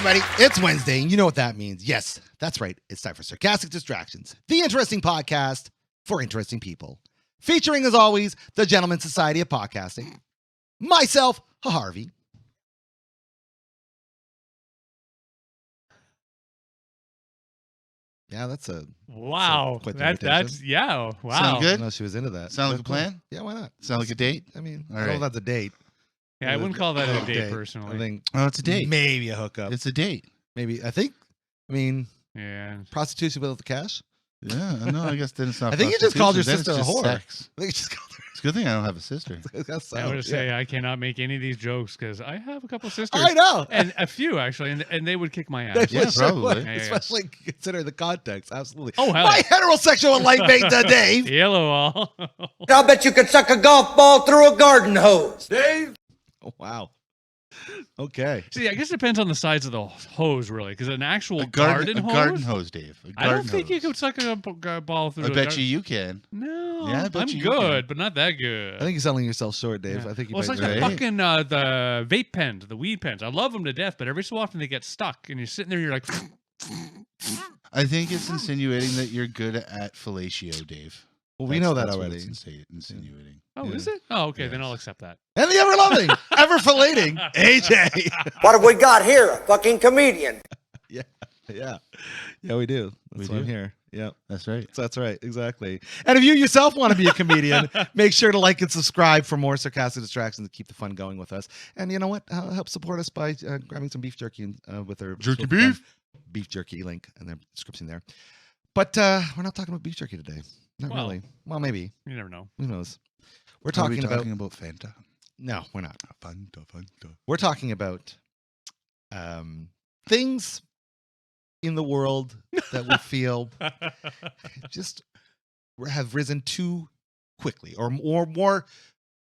everybody. It's Wednesday, and you know what that means. Yes, that's right. It's time for Sarcastic Distractions, the interesting podcast for interesting people. Featuring, as always, the Gentleman Society of Podcasting, myself, Harvey. Yeah, that's a wow. quite the That's wow. Sound good? No, she was into that. Sound like a plan? Yeah, why not? Sound like a date? I mean, All I don't know right. if that's a date. Yeah, I wouldn't call that a date I personally. think Oh, it's a date. maybe a hookup. It's a date. Maybe I mean, Yeah. prostitution without the cash. Yeah, no, I guess then it's not. I think you just called your prostitution, then sister a it's whore. just sex. I think you just called her. It's a good thing I don't have a sister. I would say I cannot make any of these jokes because I have a couple sisters. I know. And a few, actually, and they would kick my ass. Yeah, probably. Yeah, yeah. Especially considering the context. Absolutely. Oh, hell My heterosexual life mate, Dave. Yellow all. I'll bet you could suck a golf ball through a garden hose. Dave. Oh, wow. Okay. See, I guess it depends on the size of the hose, really, because an actual A garden hose. hose, Dave. I don't think you could suck a ball through. I bet you can. No, Yeah, I bet I'm you good, can. but not that good. I think you're selling yourself short, Dave. Yeah. I think you Well, it's might like be the right. fucking the vape pens, the weed pens. I love them to death, but every so often they get stuck, and you're sitting there, and you're like, I think it's insinuating that you're good at fellatio, Dave. Well, we know that That's what already. it's insinuating. oh, Yeah. is it? Oh, okay, then Yes. I'll accept that. And the ever loving, ever filleting AJ. What have we got here? A fucking comedian. Yeah, we do. That's We why I'm do? here. Yeah, That's right. that's right. Exactly. And if you yourself want to be a comedian, make sure to like and subscribe for more Sarcastic Distractions to keep the fun going with us. And you know what? Help support us by grabbing some beef jerky with our Jerky beef? beef jerky link in the description there. But we're not talking about beef jerky today. Not Well, really. Well, maybe. You never know. Who knows? We're Are we talking about. talking about Fanta. No, we're not. Fanta. We're talking about things in the world that we feel just have risen too quickly, or more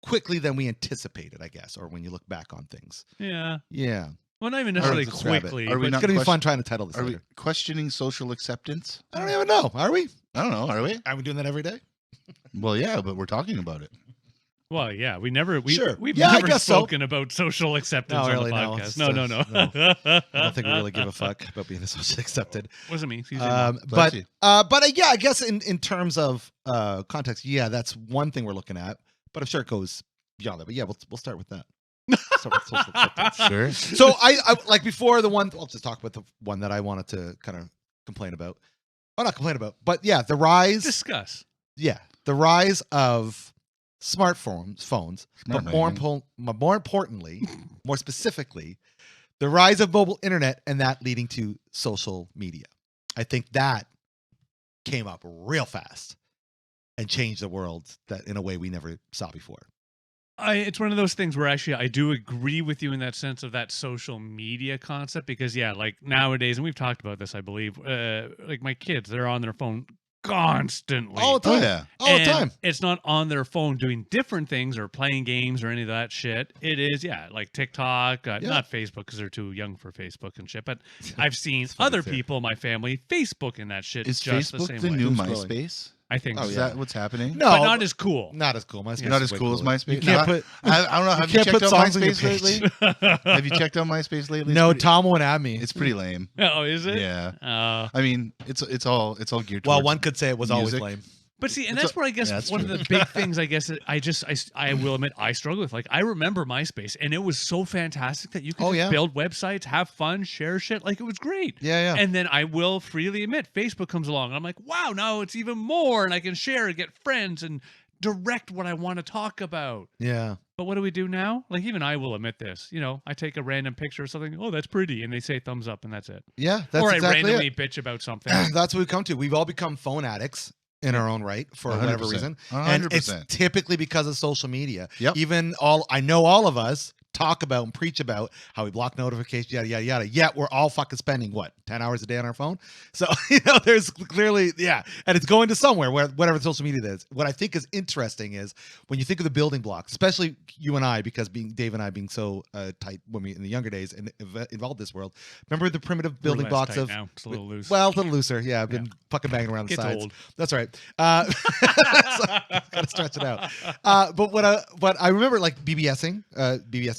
quickly than we anticipated, I guess, or when you look back on things. Yeah. Yeah. Well, not even necessarily Let's describe it. quickly. Are we but It's not going to be question- fun trying to title this Are we later. questioning social acceptance? I don't even know. Are we? I don't know. Are we? Are we doing that every day? Well, yeah, but we're talking about it. Well, yeah, we've Sure. we've Yeah, I never guess so. spoken about social acceptance No, on really, the no. podcast. It's No. I don't think we really give a fuck about being socially accepted. What does it mean? Excuse me. Bless you. Yeah, I guess in terms of context, yeah, that's one thing we're looking at. But I'm sure it goes beyond that. But yeah, we'll start with that. Start with social acceptance. Sure. So I like before the one. I'll just talk about the one that I wanted to kind of complain about. Oh, not complain about, but yeah, the rise. Discuss. Yeah, the rise of phones, but more importantly, more specifically, the rise of mobile internet and that leading to social media. I think that came up real fast and changed the world that in a way we never saw before. It's one of those things where actually I do agree with you in that sense of that social media concept because yeah, like nowadays, and we've talked about this, I believe, like my kids, they're on their phone constantly. All the time. Oh, yeah. All the time. It's not on their phone doing different things or playing games or any of that shit. It is, yeah, like TikTok, not Facebook because they're too young for Facebook and shit. But I've seen funny other too. people in my family Facebook and that shit Is just Facebook the the, same way. new Doom scrolling. MySpace? I think Oh, so. Is yeah. that what's happening? No, But not as cool. not as cool. MySpace Not is as way cool as cooler. MySpace. You can't No, put. I don't know. Have you can't checked put out songs on your MySpace page. lately? Have you checked out MySpace lately? No, It's pretty, Tom won't have me. It's pretty lame. Oh, is it? Yeah. Uh, I mean, it's all geared. Well, towards one could say it was always music. lame. But see, and It's that's where I guess yeah, that's one true. of the big things I guess that I will admit I struggle with. Like I remember MySpace, and it was so fantastic that you could Oh, just yeah. build websites, have fun, share shit. Like it was great. Yeah, yeah. And then I will freely admit, Facebook comes along, and I'm like, wow, now it's even more, and I can share and get friends and direct what I want to talk about. Yeah. But what do we do now? Like even I will admit this. You know, I take a random picture of something. Oh, that's pretty, and they say thumbs up, and that's it. Yeah, that's or I exactly randomly it. bitch about something. That's what we've come to. We've all become phone addicts in our own right for whatever 100%. reason. And it's 100%. typically because of social media. Yep. Even I know all of us talk about and preach about how we block notifications, yada, yada, yada. Yet we're all fucking spending, 10 hours a day on our phone? So, there's clearly, yeah. And it's going to somewhere, whatever social media is. What I think is interesting is when you think of the building blocks, especially you and I, because Dave and I being so tight when we in the younger days and involved this world. Remember the primitive building We're less blocks tight of... now. It's a little loose. Well, a little looser. Yeah, I've been fucking banging around the Gets sides. old. That's right. Gotta stretch it out. But what I remember, like BBSing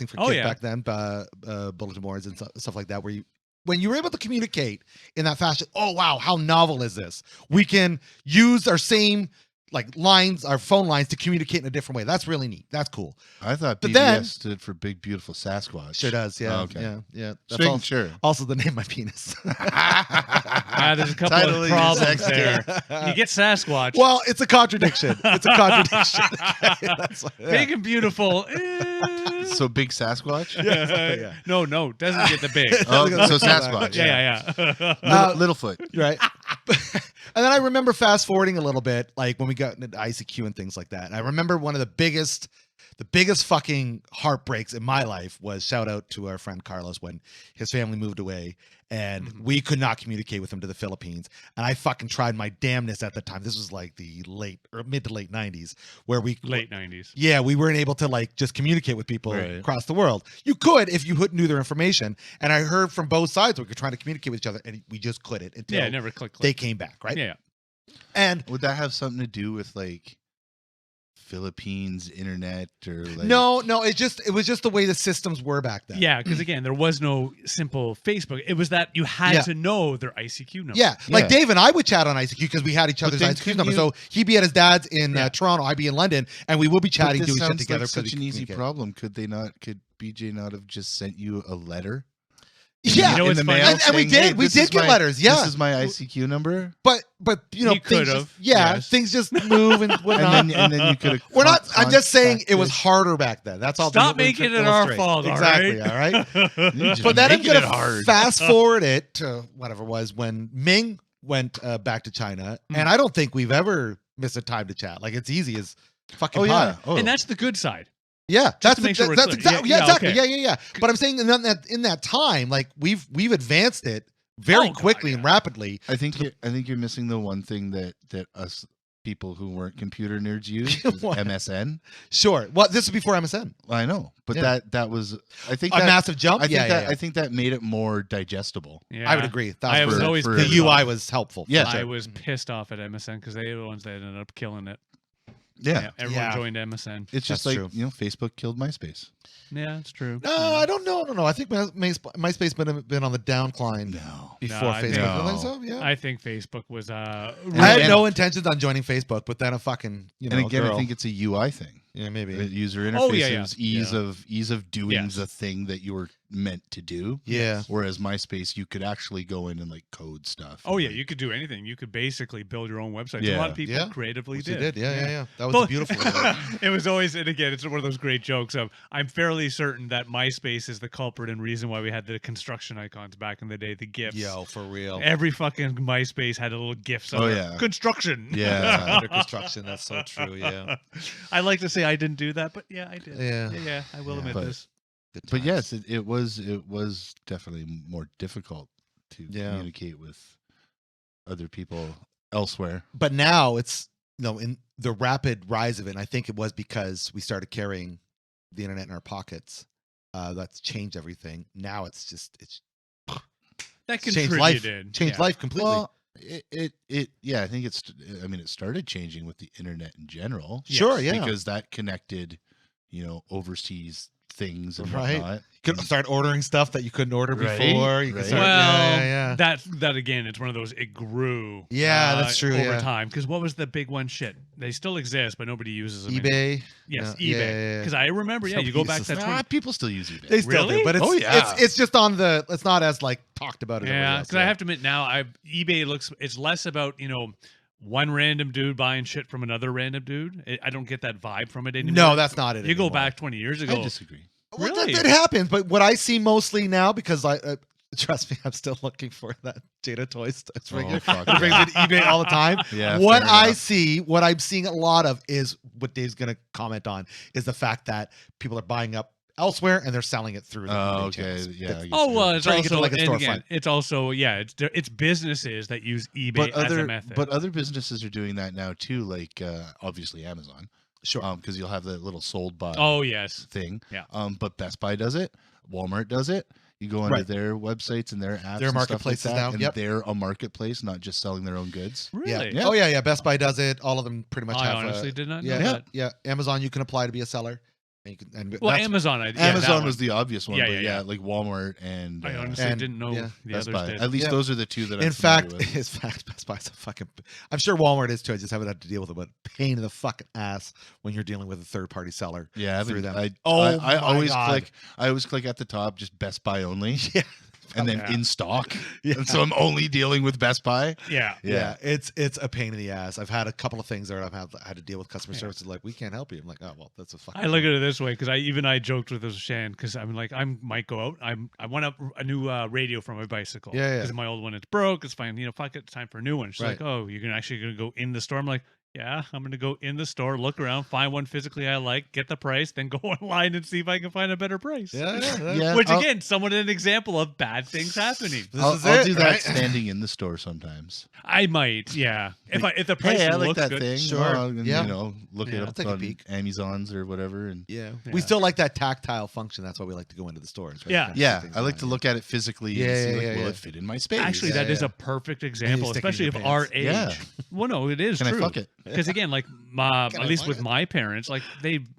for Oh, kids yeah. back then, bulletin boards and stuff like that, where you when you were able to communicate in that fashion, oh wow, how novel is this? We can use our same like lines, our phone lines to communicate in a different way. That's really neat. That's cool. I thought But BBS then- stood for Big Beautiful Sasquatch. Sure does. Yeah. Oh, okay. Yeah. Just making sure. Also the name of my penis. There's a couple Title of of your problems sex there. You get Sasquatch. Well, it's a contradiction. It's a contradiction. Okay, that's yeah. Big and beautiful. So Big Sasquatch? Yeah. No, doesn't get the big. Oh, so Sasquatch. yeah. Littlefoot. Right. And then I remember fast forwarding a little bit, like when we got into ICQ and things like that. And I remember one of the biggest fucking heartbreaks in my life was, shout out to our friend Carlos, when his family moved away and we could not communicate with him to the Philippines. And I fucking tried my damnness at the time. This was like the mid to late 90s where Late 90s. Yeah, we weren't able to like just communicate with people Right. across the world. You could if you knew their information. And I heard from both sides we were trying to communicate with each other and we just couldn't until Yeah, it never clicked. they came back, right? Yeah. And Would that have something to do with like Philippines internet or like no, it was just the way the systems were back then. Yeah, because again, there was no simple Facebook. It was that you had Yeah. to know their ICQ number. Yeah, like Yeah. Dave and I would chat on ICQ because we had each other's then ICQ couldn't number. you- So he'd be at his dad's in Yeah. Toronto, I'd be in London, and we would be But chatting, this doing shit sounds together. like so such we an could easy communicate. problem. Could BJ not have just sent you a letter? Yeah, You know in what's the funny? mail, And we saying, did. "Hey, We this did is get my- letters, yeah. This is my ICQ number. but you know, He things could've, just, yeah, yes. things just move and whatnot. and then you could have. We're not. I'm just saying it was harder back then. That's all. Stop we're making trying it to our illustrate. fault, all Exactly. right? All right. But But then I'm making gonna it hard. fast forward it to whatever it was when Ming went back to China, and I don't think we've ever missed a time to chat. Like it's easy as fucking Oh pie. yeah. Oh. And that's the good side. Yeah, that's to make sure we're that's clear. exactly Yeah, exactly. okay. Yeah. But I'm saying in that time, like we've advanced it very Oh, God, quickly yeah. and rapidly. I think you're missing the one thing that us people who weren't computer nerds used is What? MSN. Sure. Well, this was before MSN. I know, but Yeah. that was I think A that, massive jump. I think yeah, that yeah. I think that made it more digestible. Yeah. I would agree. I was for- always for The pissed UI off. was helpful. for Yeah. sure. I was pissed off at MSN because they were the ones that ended up killing it. Yeah, Everyone Yeah. joined MSN. it's just That's like true. Facebook killed MySpace. Yeah, it's true. No, I don't know. No, I think MySpace been on the downcline No, before I Facebook. think- You think so? Yeah. I think Facebook was I had And- no intentions on joining Facebook, but then a fucking and again, I think it's a UI thing. yeah, maybe. User interfaces, Oh, yeah. ease of doing Yes. the thing that you were meant to do. Yeah. Whereas MySpace, you could actually go in and like code stuff. Oh yeah, you could do anything. You could basically build your own website. A Yeah. lot of people Yeah. creatively Which you did. did. Yeah. That was But- a beautiful. one. It was always, and again, it's one of those great jokes of I'm fairly certain that MySpace is the culprit and reason why we had the construction icons back in the day, the GIFs. Yo, for real. Every fucking MySpace had a little GIF. Oh, yeah. Construction. Yeah. Under construction. That's so true. Yeah. I like to say I didn't do that, but yeah, I did. Yeah. I will Yeah. admit But- this. Good But times. yes, it was definitely more difficult to Yeah. communicate with other people elsewhere. But now it's in the rapid rise of it. And I think it was because we started carrying the internet in our pockets. That's changed everything. Now it's That changed life. contributed. Changed yeah. life completely. Well, it yeah, I think it started changing with the internet in general. Sure, yeah. Because that connected, overseas things and Right. whatnot. Could start ordering stuff that you couldn't order Right, before. You could right. start, Well, yeah. that again, it's one of those. It grew. Yeah, that's true, Over yeah. time, because what was the big one? Shit, they still exist, but nobody uses them. anymore. eBay. Yes, Yeah, eBay. yeah. Because I remember, you Nobody go back uses to that. them. 20 People still use eBay. They still Really? do, but it's Oh, yeah. it's just on the. It's not as like talked about as Yeah, everybody else. because I have to admit now, eBay looks. It's less about one random dude buying shit from another random dude. I don't get that vibe from it anymore. No, that's not it. You go anymore. back 20 years ago. I disagree. Well, Really? that happens, but what I see mostly now, because I trust me, I'm still looking for that Jada Toys. That's Oh, fuck it brings yeah. it eBay all the time. Yeah, What fair I enough. see, what I'm seeing a lot of is what Dave's going to comment on is the fact that people are buying up elsewhere and they're selling it through. The Oh, eBay okay. channels. Yeah. I guess Oh you're well, right. it's Trying to get to, also like, a and storefront. again, it's also it's businesses that use eBay but as a other method. but other businesses are doing that now too. Like obviously Amazon. Sure. Because you'll have the little sold by oh yes, thing. Yeah. But Best Buy does it. Walmart does it. You go onto Right. their websites and their apps, Their and marketplaces stuff like that, now, and yep. they're a marketplace, not just selling their own goods. really? Yeah. Oh yeah. Best Buy does it. All of them pretty much I have. honestly did not know yeah, that. yeah. Amazon, you can apply to be a seller, And you can, and Well, that's- Amazon. Yeah, that Amazon one. was the obvious one, Yeah, but yeah, yeah, yeah. like Walmart and I honestly and- didn't know yeah, the Best others Buy. did. At least Yeah. those are the two that I'm in fact, familiar with. in fact, Best Buy's a fucking. I'm sure Walmart is too. I just haven't had to deal with it, but pain in the fucking ass when you're dealing with a third party seller. Yeah, through them. I Oh I my always God. click. I always click at the top, just Best Buy only, Yeah, and then Yeah. in stock. Yeah. And so I'm only dealing with Best Buy. Yeah. yeah. It's a pain in the ass. I've had a couple of things there. I've had to deal with customer Yeah. services like we can't help you. I'm like, oh well, that's a fucking. I look at it this way because I joked with Shan because I'm like I might go out. I want a new radio for my bicycle. Yeah, yeah. Because my old one it's broke. It's fine. Fuck it. It's time for a new one. She's Right. like, oh, you're gonna go in the store. I'm like, yeah, I'm gonna go in the store, look around, find one physically I like, get the price, then go online and see if I can find a better price. Yeah, yeah. Yeah, Which I'll- again, somewhat an example of bad things happening. This I'll, is I'll it, do that right? standing in the store sometimes. I might, yeah. If the price Hey, I like looks that good, thing. Sure. Well, and, Yeah. You know, look Yeah. it I'll up take a on peek. Amazons or whatever. And Yeah. Yeah. We still like that tactile function. That's why we like to go into the stores. Right? Yeah. Kind of yeah, see things I like around, to yeah. look at it physically Yeah, and see, yeah, like, yeah, will yeah. it fit in my space? actually, Yeah, that is yeah. a perfect example, stick it in especially your of our pants. age. Yeah. Well, no, it is Can true. I fuck it? Because again, like Can at I least fuck with it? my parents, like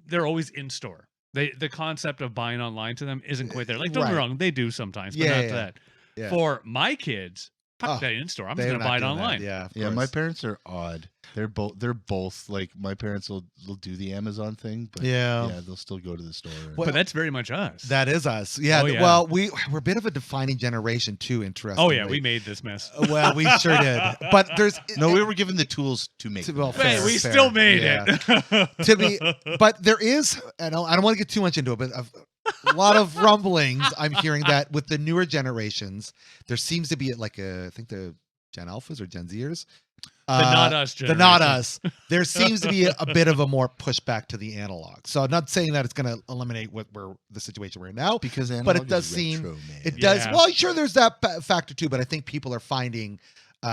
they're always in store. The concept of buying online to them isn't quite there. Like don't get me Right. wrong, they do sometimes, but Yeah, not yeah, to that. yeah. For my kids, fuck Oh, that in store. I'm They're just gonna not buy it doing that. online. Yeah, of Yeah, my course. parents are odd. They're both like my parents will do the Amazon thing, but Yeah. they'll still go to the store. and- Well, But that's very much us. That is us. Yeah. Oh, yeah. Well, we're a bit of a defining generation too. Interestingly. oh yeah, we made this mess. Well, we sure did. But there's no, we were given the tools to make. Well, them. fair, Hey, we fair. still made Yeah. it. to be, but there is. I don't want to get too much into it, but a lot of rumblings I'm hearing that with the newer generations, there seems to be I think the Gen Alphas or Gen Zers. The not us The not generation. us. There seems to be a bit of a more pushback to the analog. So I'm not saying that it's going to eliminate what we're the situation we're in now. because But it analog does is seem- retro, man. It does. Yeah. Well, sure, there's that factor too, but I think people are finding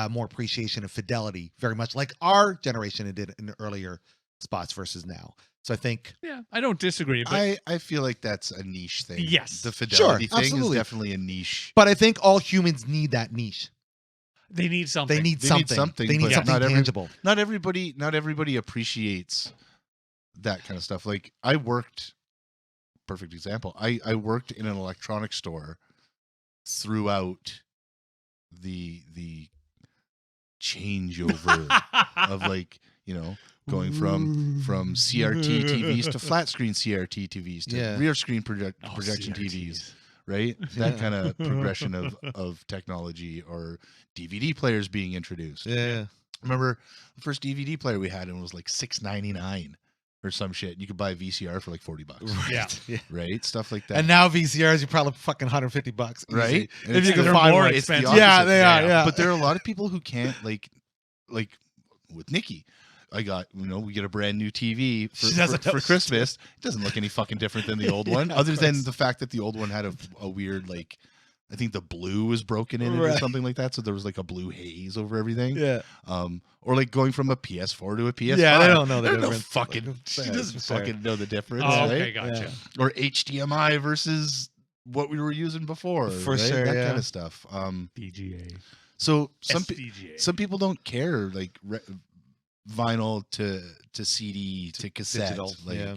more appreciation of fidelity, very much like our generation did in the earlier spots versus now. So I think Yeah, I don't disagree. But I feel like that's a niche thing. Yes. the fidelity thing absolutely. is definitely a niche. But I think all humans need that niche. they need something. They need They need something. something, They need but something not tangible. Not everybody appreciates that kind of stuff. Like I worked, perfect example. I worked in an electronics store throughout the changeover of like, going from CRT TVs to flat screen CRT TVs to Yeah. rear screen projection CRTs. TVs, right? That kind of progression of technology, or DVD players being introduced. Yeah. Remember the first DVD player we had, and it was like $6.99 or some shit. You could buy a VCR for like $40, Yeah. Yeah. right? Stuff like that. And now VCRs, you probably fucking $150, easy. Right? And If you it's can they're find more one. It's the expensive. Yeah, opposite. they are. Yeah. But there are a lot of people who can't like with Nikki. I got, we get a brand new TV She doesn't for know. Christmas. It doesn't look any fucking different than the old one, Yeah, of other than course. the fact that the old one had a weird, like, I think the blue was broken in it or Right. something like that. So there was like a blue haze over everything. Yeah. Or like going from a PS4 to a PS5. Yeah, they don't know the There's no difference. fucking, she Fair, doesn't fair. fucking know the difference, Oh, right? okay, gotcha. Yeah. Or HDMI versus what we were using before. For right? sure, That yeah. kind of stuff. VGA. So SVGA. some people don't care, like vinyl to CD to cassette. digital, Like, yeah.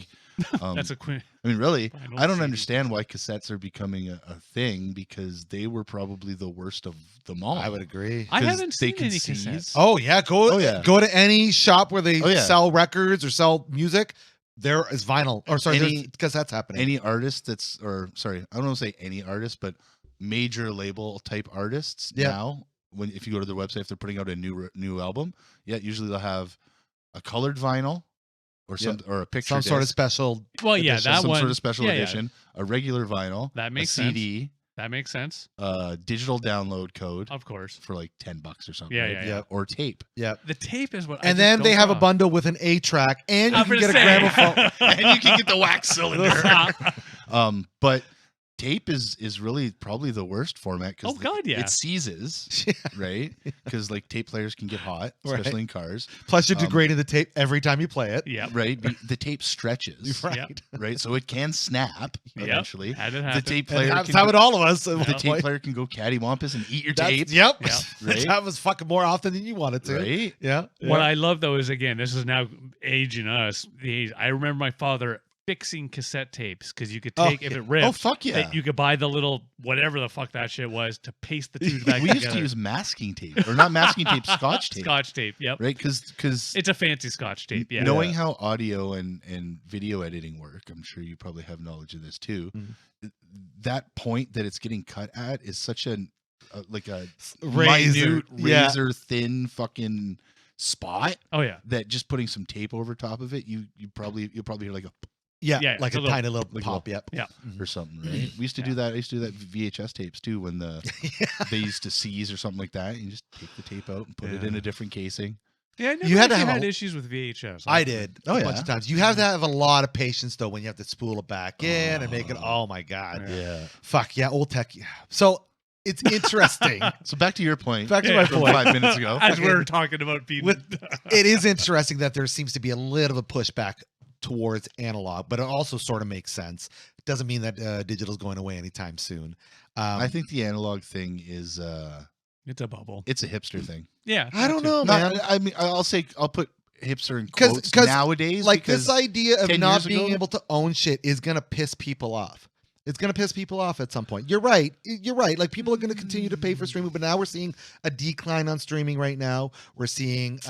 That's a queen. I mean, really, Vinyl I don't CD. understand why cassettes are becoming a thing, because they were probably the worst of them all. I would agree. I 'Cause haven't they seen can any seize. cassettes. Oh yeah, Oh, yeah. go to any shop where they Oh, yeah. sell records or sell music. There is vinyl. Or sorry, Any- because that's happening. Any artist I don't want to say any artist, but major label type artists Yeah. now, if you go to their website, if they're putting out a new album, usually they'll have a colored vinyl or or a picture some sort of disc, special. Well, yeah, edition, that some one. sort of special yeah, yeah, edition, a regular vinyl, That makes a sense. CD, That makes sense. digital download code Of course. for like $10 or something. Yeah, right? yeah, yeah. Or tape. Yeah. The tape is what. I And just then they don't have a know. bundle with an 8-track, and you I'm can gonna get a say. gramophone. And you can get the wax cylinder. But tape is really probably the worst format, because Oh, God, yeah. it seizes, right? Because like tape players can get hot, Right. especially in cars, Plus, you're degrading the tape every time you play it. Yep. right? The tape stretches, Right. Yep. right? So it can snap Yep. eventually. Had it The happen. tape And player that's can how go, it all of us. the tape player can go cattywampus and eat your tape, Yep. Yep. Right? That was fucking more often than you wanted to. right? Yeah. What I love though is, again, this is now aging us. The age. I remember my father fixing cassette tapes because you could Oh, take if yeah. it ripped. Oh, fuck yeah. that you could buy the little whatever the fuck that shit was to paste the tubes back We together. used to use masking tape, or not masking tape, Scotch tape, Scotch tape. Yep. right? Because It's a fancy Scotch tape. Yeah. knowing how audio and video editing work, I'm sure you probably have knowledge of this too. Mhm. That point that it's getting cut at is such like a Razor. minute, razor thin fucking spot Oh yeah. that just putting some tape over top of it, you'll probably hear like a Yeah, Yeah, like it's a a little- tiny little like a pop. little- Yep. Yeah. or something, right? We used to do that. I used to do that VHS tapes too when they used to seize or something like that. You just take the tape out and put it in a different casing. Yeah. I never You had to actually have had a- issues with VHS. I did Oh, a bunch yeah. of times. You have to have a lot of patience though when you have to spool it back in and make it. Oh my god, Yeah. fuck yeah, old tech. Yeah. So it's interesting. So back to your point. Back to Yeah. my from point. 5 minutes ago. As we're talking about being It is interesting that there seems to be a little of a pushback towards analog, but it also sort of makes sense. It doesn't mean that digital is going away anytime soon. I think the analog thing is it's a bubble. it's a hipster thing. Yeah. I don't that too. know, Not- man. I mean, I'll put hipster in 'Cause- quotes 'cause, nowadays. Like because this idea of 10 not years being ago- able to own shit is gonna piss people off. It's gonna piss people off at some point. You're right. You're right. Like people are gonna continue to pay for streaming, but now we're seeing a decline on streaming. Right now, we're seeing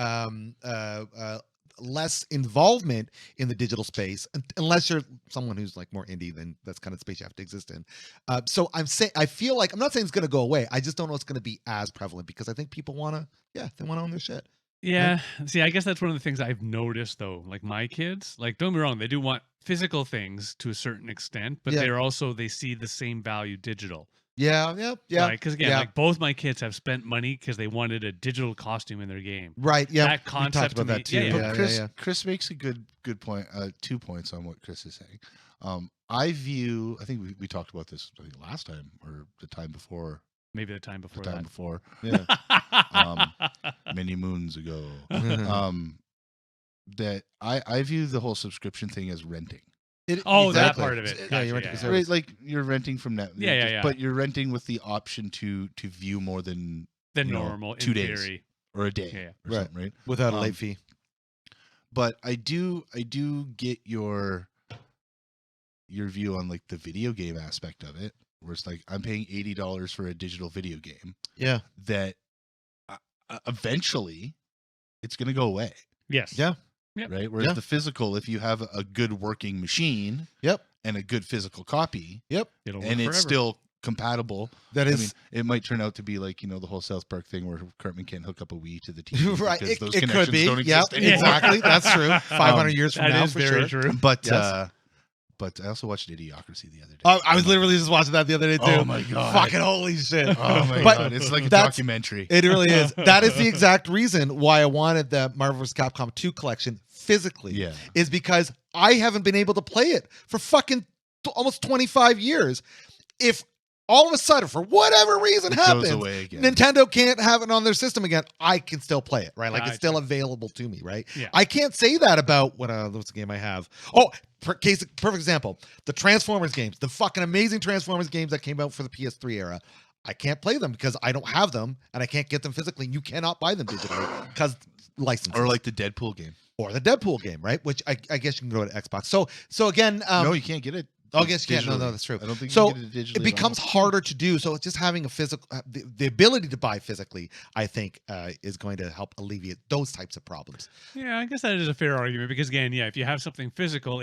less involvement in the digital space, unless you're someone who's like more indie. Then that's kind of space you have to exist in. So I'm saying, I feel like I'm not saying it's gonna go away. I just don't know it's gonna be as prevalent because I think people wanna, they wanna own their shit. Yeah. See, I guess that's one of the things I've noticed though. Like my kids, like don't get me wrong, they do want physical things to a certain extent, but Yeah. they're also they see the same value digital. Yeah. Because again, yeah. like both my kids have spent money because they wanted a digital costume in their game. Right. Yeah. That We concept talked about to me- that too. yeah, yeah. But Chris makes a good point. 2 points on what Chris is saying. I think we talked about this I think last time or the time before. Maybe the time before The time that. before, Yeah. many moons ago. That I view the whole subscription thing as renting. Oh, that exactly. part of it. Yeah, Gotcha, you're renting yeah, a yeah. service. Right, like you're renting from net. Yeah. But you're renting with the option to view more than The you know, normal 2 in days. theory. or a day Yeah. or Right. something, right? without a Um, late fee. But I do get your view on like the video game aspect of it, where it's like I'm paying $80 for a digital video game Yeah. that eventually it's going to go away, Yes. Yeah. Yep. right? Whereas Yeah. the physical, if you have a good working machine, Yep. and a good physical copy, Yep. It'll and work it's forever. still compatible. That I is mean, it might turn out to be like the whole South Park thing where Cartman can't hook up a Wii to the TV, right. because It, those it could connections be. don't Yeah. exist anymore. Exactly. That's true. 500 years from That now, is for very sure. true. But Yes. but I also watched Idiocracy the other day. I was literally just watching that the other day too. Oh my god! Fucking holy shit! Oh my But god! It's like a that's- documentary. It really is. That is the exact reason why I wanted the Marvel vs. Capcom 2 collection physically. Yeah. Is because I haven't been able to play it for fucking almost 25 years. If all of a sudden, for whatever reason, It goes happens, away again. Nintendo can't have it on their system again, I can still play it, right? Like it's Gotcha. still available to me, right? Yeah. I can't say that about what's the game I have. Oh, perfect example. The Transformers games, the fucking amazing Transformers games that came out for the PS3 era. I can't play them because I don't have them and I can't get them physically. You cannot buy them digitally because licenses. Or like the Deadpool game. Or the Deadpool game, right? Which I guess you can go to Xbox. So again, No, you can't get it. Oh, I guess you can't. No, digitally. that's true. I don't think So you can get it digitally. it becomes harder to do. So it's just having a physical, the ability to buy physically, I think, is going to help alleviate those types of problems. Yeah, I guess that is a fair argument because again, yeah, if you have something physical,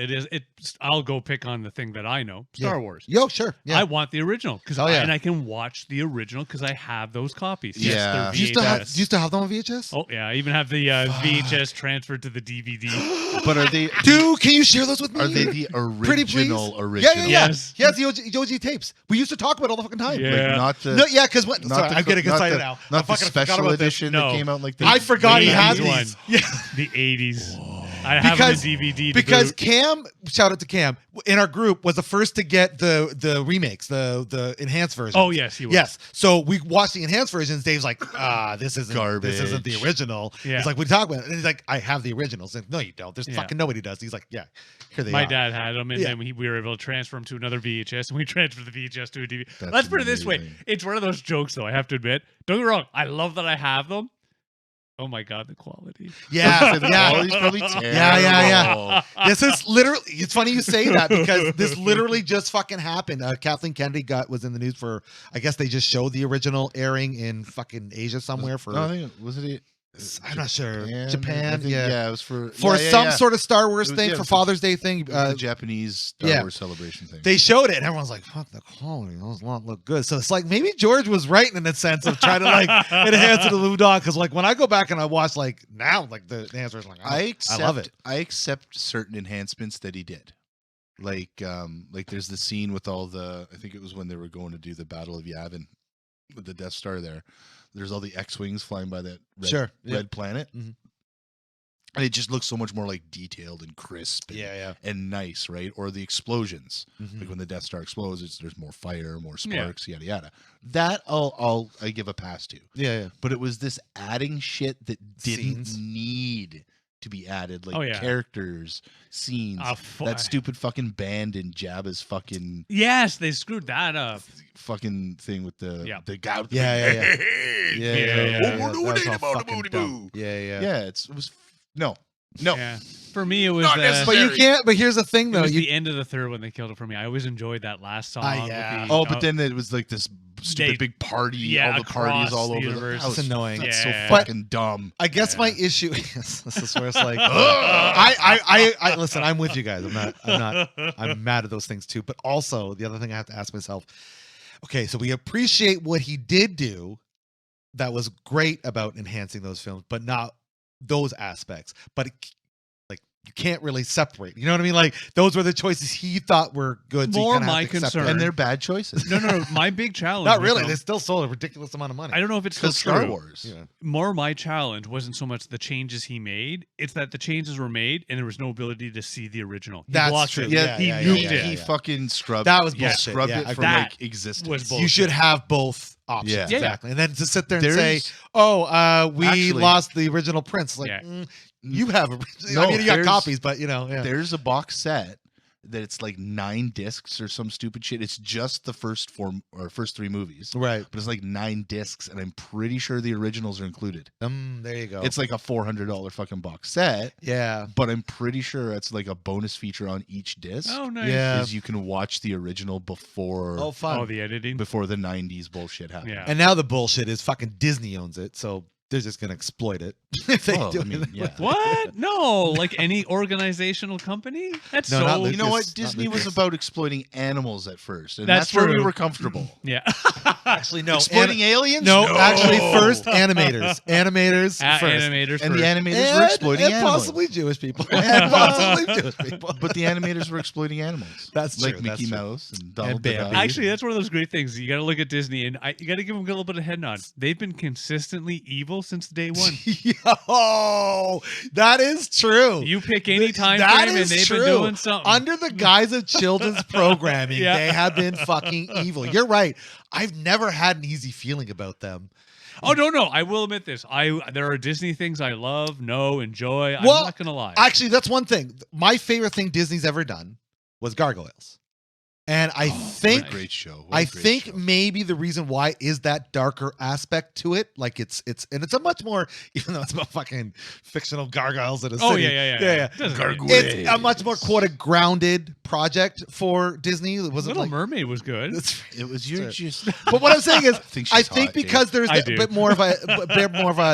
I'll go pick on the thing that I know, Star Wars. Yo, sure. Yeah. I want the original because Oh, yeah. and I can watch the original because I have those copies. Yeah. Yes, they're do you VHS. still have them on VHS? Oh yeah, I even have the VHS transferred to the DVD. But are they? Dude, can you share those with me? Are they the Pretty please? original? Yeah. Yes. Yeah, it's the OG tapes. We used to talk about it all the fucking time. Yeah. Like not the. No, yeah, because what? not Sorry, the I'm co- getting not excited the- now. I Not the fucking forgot special about this. edition No. that came out like the. I forgot he had 80s these. one. Yeah. The 80s. I have Because- the DVD. To Because boot. Cam, shout out to Cam, in our group was the first to get the remakes, the enhanced version. Oh yes, he was. Yes. So we watched the enhanced versions. Dave's like, this isn't Garbage. This isn't the original. Yeah. He's like, we talk about it. And he's like, I have the originals. And no, you don't. There's Yeah. fucking nobody does. He's like, yeah, here they My are. dad had them, and Yeah. then we were able to transfer them to another VHS, and we transferred the VHS to a DVD. That's Let's put it this way: amazing. it's one of those jokes, though. I have to admit. Don't get me wrong. I love that I have them, Oh my god, the quality. Yeah, The yeah. quality's probably terrible. Yeah. This is literally. It's funny you say that because this literally just fucking happened. Kathleen Kennedy was in the news for. I guess they just showed the original airing in fucking Asia somewhere for. No, I think was it? I'm not sure. I Japan, think, yeah. It was for Some sort of Star Wars It was- thing yeah, it for was Father's Day thing. the Japanese Star yeah. Wars celebration thing. They showed it, and everyone's like, "Fuck the quality; those don't look good." So it's like maybe George was right in a sense of trying to like enhance it a little dog. Because like when I go back and I watch like now, like the answer is like, I love it. I accept certain enhancements that he did. Like there's the scene with all the. I think it was when they were going to do the Battle of Yavin with the Death Star there. There's all the X-wings flying by that red planet. Mhm. And it just looks so much more like detailed and crisp and, Yeah. and nice, right? Or the explosions. Mhm. Like when the Death Star explodes, there's more fire, more sparks, yada yada. That I give a pass to. Yeah. But it was this adding shit that didn't Scenes. need to be added, like characters, scenes, that stupid fucking band in Jabba's fucking Yes, they screwed that up. fucking thing with the gout. Yeah. Yeah, it was no. Yeah. For me, it was. Not But you can't. But here's the thing, It though. was the end of the third when they killed it for me. I always enjoyed that last song. with yeah. the- Oh, but then it was like this stupid big party. All the parties across all the over. universe. That was It's annoying. That's so Yeah. fucking dumb. I guess my issue is this is where it's like I listen. I'm with you guys. I'm mad at those things too. But also the other thing I have to ask myself. Okay, so we appreciate what he did do. That was great about enhancing those films, but not those aspects. But like you can't really separate. You know what I mean? Like those were the choices he thought were good. So you More kinda have my to accept concern. it. And they're bad choices. No. My big challenge. Not with really. them- They still sold a ridiculous amount of money. I don't know if it's still Because Star true. Wars. Yeah. More my challenge wasn't so much the changes he made; it's that the changes were made and there was no ability to see the original. He That's blocked true. it. Yeah, he yeah, nuked yeah, it. he fucking scrubbed. That was he bullshit. Scrubbed Yeah, it from that like existence. was bullshit. You should have both options. Yeah. Yeah. Exactly. And then to sit there and say, There's- we Actually- lost the original Prince. Like, Yeah. you have, No, I mean, you got there's- copies, but you know, yeah. There's a box set that it's like 9 discs or some stupid shit. It's just the first 3 movies, Right. but it's like 9 discs, and I'm pretty sure the originals are included. There you go. It's like a $400 fucking box set, yeah. but I'm pretty sure it's like a bonus feature on each disc. Oh, nice. Yeah. Is you can watch the original before Oh, fun. Oh, the editing. before the 90s bullshit happened. Yeah. And now the bullshit is fucking Disney owns it, so they're just gonna exploit it. if they Well, do I mean, it. yeah. What? No, like any organizational company. That's No, so. not You know Lucas, what? not Disney was Lucas. about exploiting animals at first, and That's that's where we true. were comfortable. Yeah. Actually, no. Exploiting aliens? No, actually, first animators. Animators first. Animators And the first. animators were exploiting and animals. possibly Jewish people. and possibly Jewish people. But the animators were exploiting animals. That's like true, Mickey that's true. Mouse and Donald Bambi. Duck. Actually, that's one of those great things. You got to look at Disney, and you got to give them a little bit of head nod. They've been consistently evil since day one. Yo, that is true. You pick any time That frame, and is they've true. been doing something. Under the guise of children's programming, Yeah. they have been fucking evil. You're right. I've never had an easy feeling about them. Oh no, I will admit this. There are Disney things I love, know, enjoy. I'm Well, not gonna lie. Actually, that's one thing. My favorite thing Disney's ever done was Gargoyles. And I think What a great show. What a I great think show. maybe the reason why is that darker aspect to it. Like it's a much more, even though it's about fucking fictional gargoyles in a Oh city. yeah. Doesn't Gargoyle. It's a much more quote grounded project for Disney. It wasn't Little like Mermaid was good. It was your just. But what I'm saying is, think I she's think hot, because there's I a do. bit more of a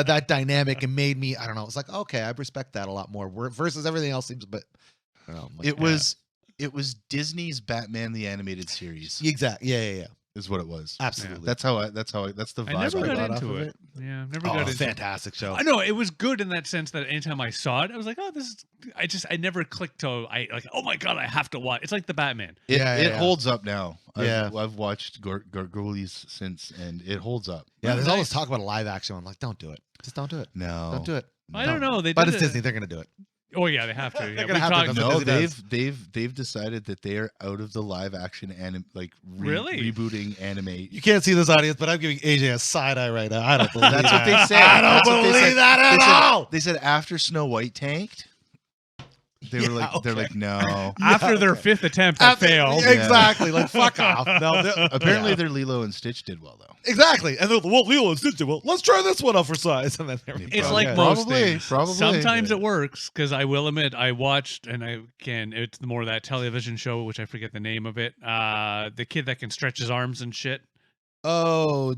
that dynamic and made me, I don't know, it's like, okay, I respect that a lot more. Versus everything else seems a bit, I don't know. Like, It was Disney's Batman the Animated Series. exactly. Yeah. Is what it was. Absolutely. That's the vibe I never got got off into of it. Yeah, never Oh, got into it. fantastic show. I know it was good in that sense that anytime I saw it, I was like, "Oh, this is." I never clicked to "Oh my god, I have to watch." It's like the Batman. It, Yeah, it yeah. holds up now. Yeah. I've watched Gargoyles since, and it holds up. Yeah, there's Nice. all this talk about a live action. I'm like, don't do it. Just don't do it. No, Don't do it. I don't know. They But did it's it- Disney. They're gonna do it. Oh yeah, they have to. Yeah, gonna we have to, talked- that's what No, Disney they've decided that they are out of the live action Really? rebooting anime. You can't see this audience, but I'm giving AJ a side eye right now. I don't believe That's what that. they said. I don't That's what they believe said. that at They said- all. They said after Snow White tanked, They were like, they're like, no. After their fifth attempt, that failed. Exactly. Like, fuck off. No, Apparently, their Lilo and Stitch did well though. exactly. And they're like, well, Lilo and Stitch did well. Let's try this one out for size. And then It's like yeah. most Probably, things. probably. Sometimes it works because I will admit I watched, and it's more of that television show, which I forget the name of it. The kid that can stretch his arms and shit. Oh,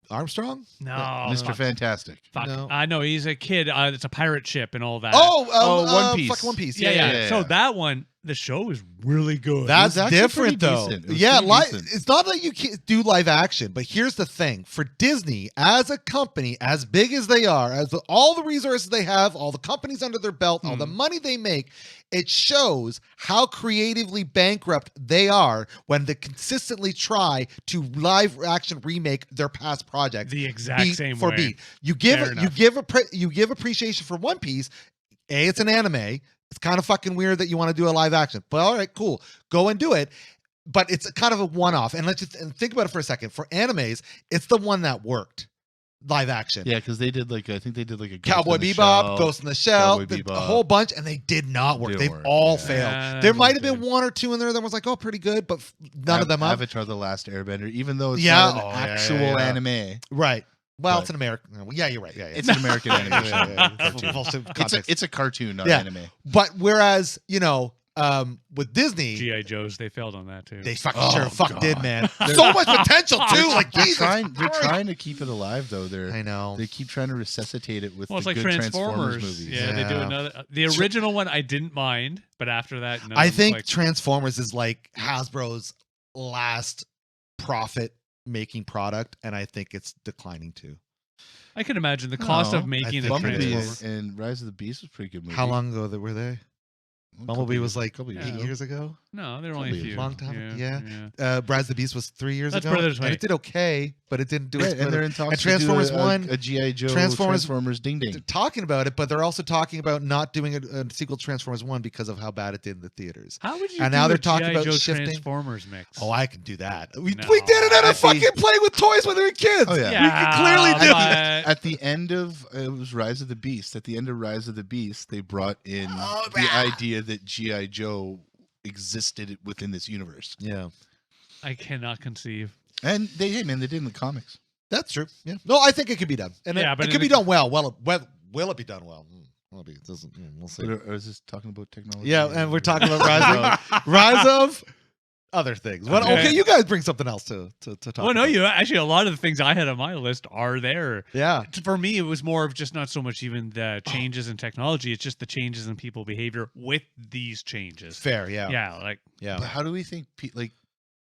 Armstrong? No, Mr. fuck. Fantastic. Fuck. No. I know he's a kid. It's a pirate ship and all that. One Piece. Fucking One Piece. yeah. So that one, the show is really good. That's actually different, pretty though. decent. It was Yeah, pretty decent. it's not that you can't do live action, but here's the thing: for Disney, as a company, as big as they are, as with all the resources they have, all the companies under their belt, all the money they make, it shows how creatively bankrupt they are when they consistently try to live action remake their past projects. the exact beat same for way. beat. You Fair give enough. you give appreciation for One Piece. It's an anime. It's kind of fucking weird that you want to do a live action. But all right, cool. Go and do it. But it's kind of a one-off. And let's just think about it for a second. For animes, it's the one that worked. Live action. Yeah, because they did I think they did like a Cowboy Ghost in the Bebop, Shell. Ghost in the Shell, Cowboy a Bebop. whole bunch, and they did not work. Didn't They've work, all yeah. failed. Yeah, There those might have been did. one or two in there that was like, oh, pretty good, but none of them up. Avatar: The Last Airbender, even though it's Yeah. not an Oh, yeah, actual yeah. anime, Right. Well, But- it's an American. Yeah, you're right. Yeah, yeah. it's an American animation. Yeah. cartoon. Full It's context. it's a cartoon, not Yeah. anime. But whereas, with Disney, GI Joes, they failed on that too. they fucking Oh, sure fuck God. did, man. So much potential too. Like They're Jesus trying Christ. to keep it alive though. I know. They keep trying to resuscitate it with Well, it's the like good Transformers. movies. Yeah, they do Yeah. another. The original one I didn't mind, but after that, none I of them think clicked. Transformers is like Hasbro's last profit making product, and I think it's declining too. I can imagine the cost No, of making a think Bumblebee Transformer. and Rise of the Beast was a pretty good movie. How long ago were they? A Bumblebee couple was years- like couple years 8 ago. years ago. No, they're only a Probably few. a long time. Yeah. Rise of the Beast was 3 years That's ago, Brothers and Way. it did okay, but it didn't do Right, it. and they're in talks and to do Transformers a 1, a GI Joe Transformers- Transformers Ding They're Ding. talking about it, but they're also talking about not doing a sequel to Transformers 1 because of how bad it did in the theaters. How would you? And do now a they're talking G.I. about Joe shifting- Transformers mix. Oh, I can do that. We No. did it at a At the- fucking playing with toys when they were kids. Oh, yeah. yeah, we can clearly do but- At the end of it was Rise of the Beast. At the end of Rise of the Beast, they brought in Oh, the rah. idea that GI Joe existed within this universe, Yeah, I cannot conceive. and they did it in the comics. that's true. Yeah, no, I think it could be done, and Yeah, it but in could the- be done well. Well, will it be done well? Well, it doesn't. We'll see. Or is this talking about technology? Yeah, and we're talking about rise of other things. Well, Okay. okay, you guys bring something else to talk. Well, no, about. you actually a lot of the things I had on my list are there. Yeah, For me, it was more of just not so much even the changes in technology; it's just the changes in people behavior with these changes. fair. Yeah, Yeah, like yeah. But how do we think?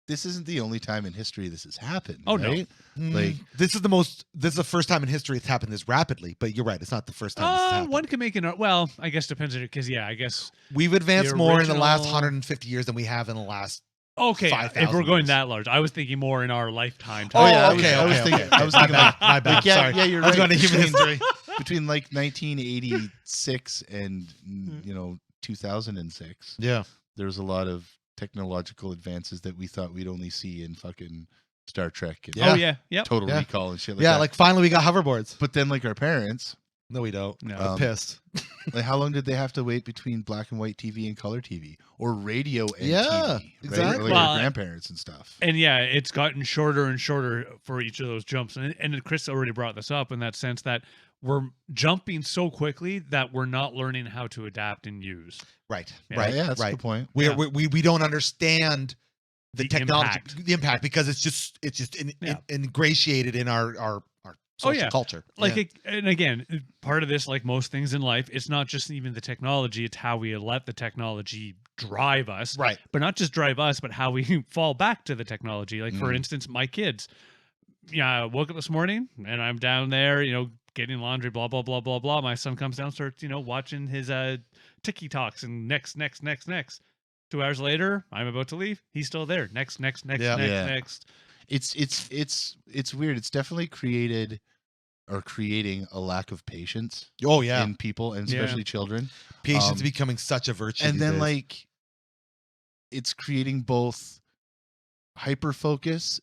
This isn't the only time in history this has happened. Oh, no. right? Like this is the first time in history it's happened this rapidly. But you're right, it's not the first time. This has happened. one can make an. Well, I guess depends on it because I guess We've advanced more in the last original- 150 years than we have in the last. okay. 5,000 If we're going years. that large, I was thinking more in our lifetime. Oh, yeah, okay. I was okay, thinking- okay. I was thinking my bad. like, yeah, Sorry. yeah, you're I was right. going to human history. Between like 1986 and 2006, Yeah. there was a lot of technological advances that we thought we'd only see in fucking Star Trek and Yeah. Oh yeah, yep. Total Yeah. Recall and shit like Yeah, that. like finally we got hoverboards. But then like our parents, No, we don't. No. I'm pissed. like how long did they have to wait between black and white TV and color TV or radio and Yeah, TV? Right? exactly. Or like Well, our grandparents and stuff. And yeah, it's gotten shorter and shorter for each of those jumps. And Chris already brought this up in that sense that we're jumping so quickly that we're not learning how to adapt and use. Right. Yeah. Right. Yeah, that's a right. good point. We're, Yeah. we don't understand the The technology, impact. the impact, because it's just Yeah. ingratiated in our social yeah. culture. Like, Yeah. and again, part of this, like most things in life, it's not just even the technology, it's how we let the technology drive us. right. But not just drive us, but how we fall back to the technology. Like, for Mm. instance, my kids. Yeah, I woke up this morning and I'm down there, getting laundry, blah, blah, blah, blah, blah. My son comes down, starts, watching his TikToks and next. 2 hours later, I'm about to leave. He's still there. Next. Yeah. Yeah. Next. It's weird. It's definitely creating a lack of patience Oh yeah. in people and Yeah. especially children. Patience is becoming such a virtue. And these then days. like it's creating both hyper focus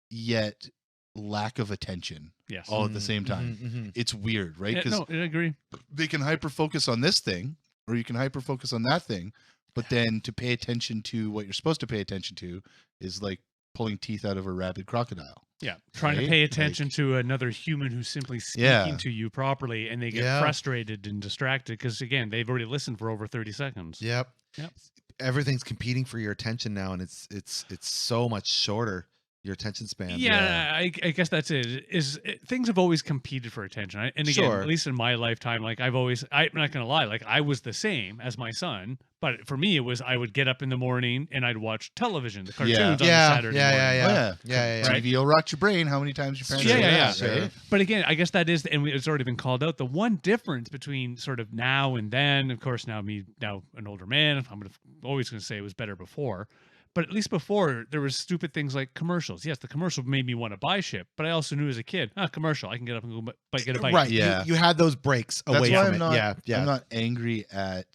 yet lack of attention Yes. all at the same time. Mhm, mhm. It's weird, right? Yeah, Because no, I agree. they can hyper focus on this thing or you can hyper focus on that thing, but then to pay attention to what you're supposed to pay attention to is like pulling teeth out of a rabid crocodile. Yeah, trying to Right? pay attention Like- to another human who's simply speaking Yeah. to you properly, and they get Yeah. frustrated and distracted because, again, they've already listened for over 30 seconds. Yep. Yep. Everything's competing for your attention now, and it's so much shorter, your attention span. Yeah, I guess that's it. Things have always competed for attention, and again, Sure. at least in my lifetime, like I'm not gonna lie, like I was the same as my son, but for me, it was I would get up in the morning and I'd watch television, the cartoons on the Saturday morning. Yeah. TV will rot your brain. How many times your parents Yeah, say yeah, that, yeah. right? But again, I guess that is, and it's already been called out. The one difference between sort of now and then, of course, now an older man, always going to say it was better before. But at least before, there was stupid things like commercials. Yes, the commercial made me want to buy shit, but I also knew as a kid, commercial, I can get up and go get a bite. Right. Yeah. You had those breaks That's away why from I'm it. not, Yeah. I'm not angry at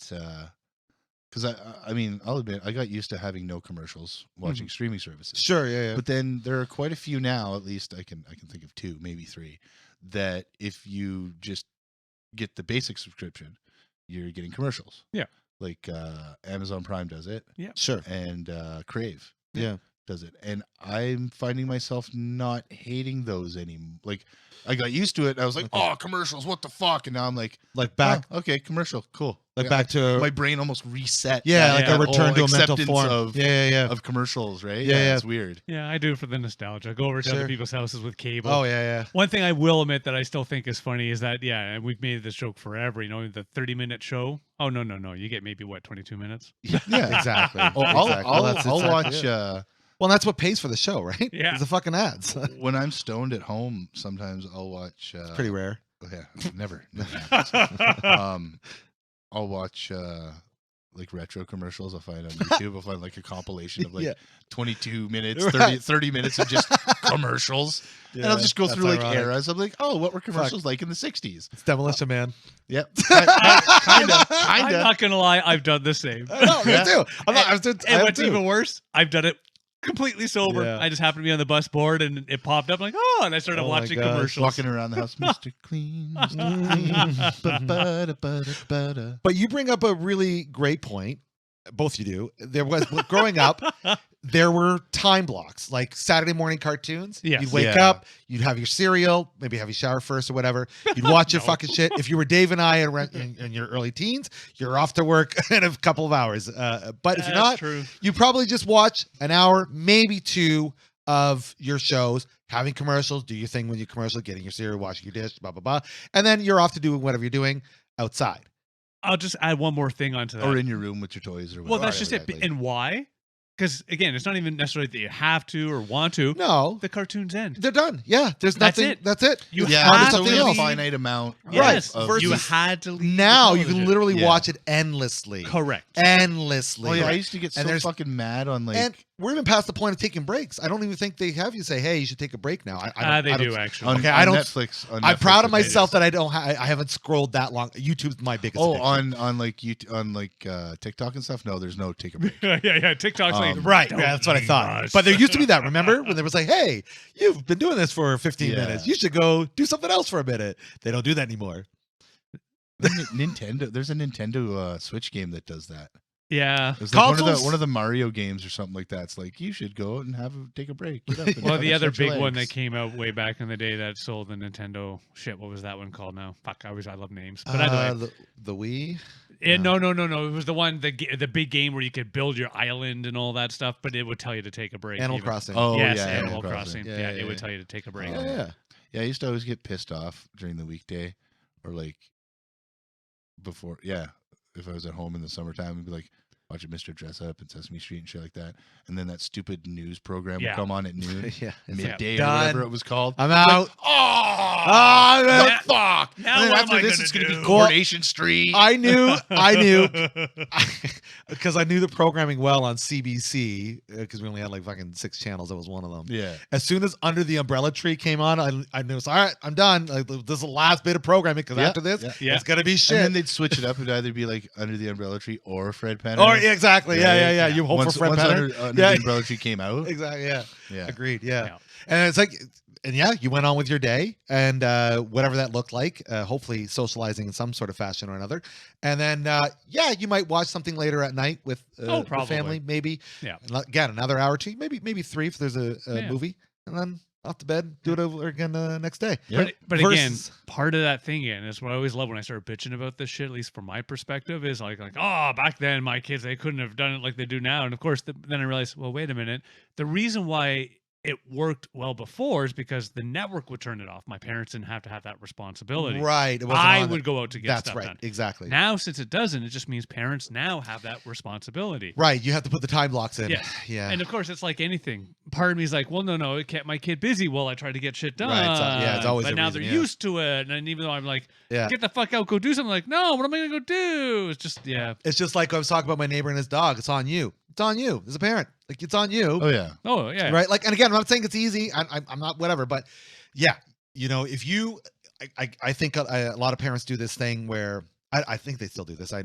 because I mean I'll admit I got used to having no commercials watching streaming services. Sure. Yeah. But then there are quite a few now, at least I can think of 2, maybe 3, that if you just get the basic subscription, you're getting commercials. Yeah. Like Amazon Prime does it, Sure. and Crave Yeah. does it. And I'm finding myself not hating those anymore. Like I got used to it. And I was like, Okay. oh, commercials, what the fuck? And now I'm like, Like back, oh, okay, commercial, cool. like Yeah, back to my brain almost reset. yeah, that- like yeah. a that return whole to a mental acceptance form. of Yeah. of commercials, right? Yeah. It's weird. Yeah, I do it for the nostalgia. I go over to Sure. other people's houses with cable. Oh yeah. One thing I will admit that I still think is funny is that, and we've made this joke forever, the 30-minute show. Oh, no. You get maybe, 22 minutes? Yeah. Exactly. Oh, I'll, Exactly. I'll, That's I'll exactly watch it. Well, that's what pays for the show, right? Yeah. It's the fucking ads. when I'm stoned at home. Sometimes I'll watch. Pretty rare. Yeah, never happens. I'll watch like retro commercials. I'll find on YouTube. I'll find like a compilation of like Yeah. 22 minutes, Right. 30 minutes of just commercials. And I'll just go that's through like ironic. eras. I'm like, oh, what were commercials like in the 60s? It's Demolition Man. Yep. I'm Kinda. not going to lie, I've done the same. No, me Yeah. too. I'm not. And I am what's too. even worse, I've done it completely sober. Yeah. I just happened to be on the bus board and it popped up like, and I started Oh my watching gosh. commercials. Walking around the house, Mr. Clean, Mr. Clean. Ba-ba-da-ba-da-ba-da. But you bring up a really great point. Both you do. There was growing up. There were time blocks, like Saturday morning cartoons. Yes. You'd wake Yeah. up, you'd have your cereal, maybe have your shower first or whatever. You'd watch your No. fucking shit. If you were Dave and I in your early teens, you're off to work in a couple of hours. But if you're That's not, true. you probably just watch an hour, maybe 2 of your shows, having commercials, do your thing when you commercial, getting your cereal, washing your dish, blah, blah, blah. And then you're off to do whatever you're doing outside. I'll just add one more thing onto that. Or in your room with your toys or whatever. Well, that's just it. Like- And why? Because, again, it's not even necessarily that you have to or want to. No, The cartoons end. they're done. Yeah, there's That's nothing. it. That's it. You yeah, have there's to only a leave. finite amount. Yes. Right. You Versus had to leave. Now the you can television. literally Yeah. watch it endlessly. Correct. Endlessly. Oh yeah, I used to get so And there's- fucking mad on like. And we're even past the point of taking breaks. I don't even think they have you say, "Hey, you should take a break now." I They don't- do, actually. on, Okay, on I don't- Netflix. I'm proud of they myself do. that I don't. I haven't scrolled that long. YouTube's my biggest. Oh, addiction. on like YouTube, on like TikTok and stuff. No, there's no take a break. yeah. TikTok's like, Right, "Don't yeah, that's what I leave thought. us." But there used to be that, remember? When there was like, hey, you've been doing this for 15 Yeah. minutes. You should go do something else for a minute. They don't do that anymore. Nintendo. There's a Nintendo Switch game that does that. Yeah. It's like Consoles? one of the Mario games or something like that. It's like you should go out and take a break. Get up and Well, the other stretch your big one that legs. came out way back in the day that sold the Nintendo shit. What was that one called now? Fuck, I love names. But either way, The Wii. no. It was the one, the big game where you could build your island and all that stuff, but it would tell you to take a break. Animal even. Crossing. Oh Yes, yeah, Animal Crossing. Yeah, Yeah, yeah, it would yeah. tell you to take a break. Yeah. Yeah, I used to always get pissed off during the weekday, or like before. Yeah, if I was at home in the summertime, I'd be like watching Mr. Dress Up and Sesame Street and shit like that, and then that stupid news program Yeah. would come on at noon, Yeah. midday, or Done. whatever it was called. I'm out. Oh, man. the fuck! Now and then what am after I this, gonna it's going to be do? Coronation Street. I knew, because I knew the programming well on CBC, because we only had like fucking 6 channels. That was one of them. Yeah. As soon as Under the Umbrella Tree came on, I knew, all right, I'm done. Like, this is the last bit of programming, because Yeah, after this, yeah. it's going to be And shit. then they'd switch it up. It'd either be like Under the Umbrella Tree or Fred Penner. Or yeah, exactly. Yeah. You hope once, for Fred once Penner. Under Yeah. the Umbrella Tree came out. Exactly. Yeah. Yeah. Agreed. Yeah. Yeah. And it's like, yeah, you went on with your day and whatever that looked like, hopefully socializing in some sort of fashion or another. And then, yeah, you might watch something later at night with the probably. family, maybe. Yeah. Again, another hour or two, maybe three if there's a Yeah. movie, and then off to bed, do it over again next day. Yeah. But again, Versus- part of that thing, and is what I always love when I start bitching about this shit, at least from my perspective, is like, oh, back then my kids, they couldn't have done it like they do now. And of course, then I realized, well, wait a minute. The reason why it worked well before is because the network would turn it off. My parents didn't have to have that responsibility. Right. It wasn't I on would go out to get That's stuff right. done. Exactly. Now, since it doesn't, it just means parents now have that responsibility. Right. You have to put the time blocks in. Yeah. Yeah. And of course, it's like anything. Part of me is like, well, no, it kept my kid busy while I try to get shit done. Right, so- yeah, it's always But a now reason, they're yeah. used to it. And even though I'm like, Yeah. get the fuck out, go do something, like, no, what am I going to go do? It's just, yeah. It's just like I was talking about my neighbor and his dog. It's on you. It's on you as a parent. Like, it's on you. Oh yeah. Oh, yeah. Right. Like, and again, I'm not saying it's easy. I'm not whatever, but yeah, if you, I think a lot of parents do this thing where I think they still do this. I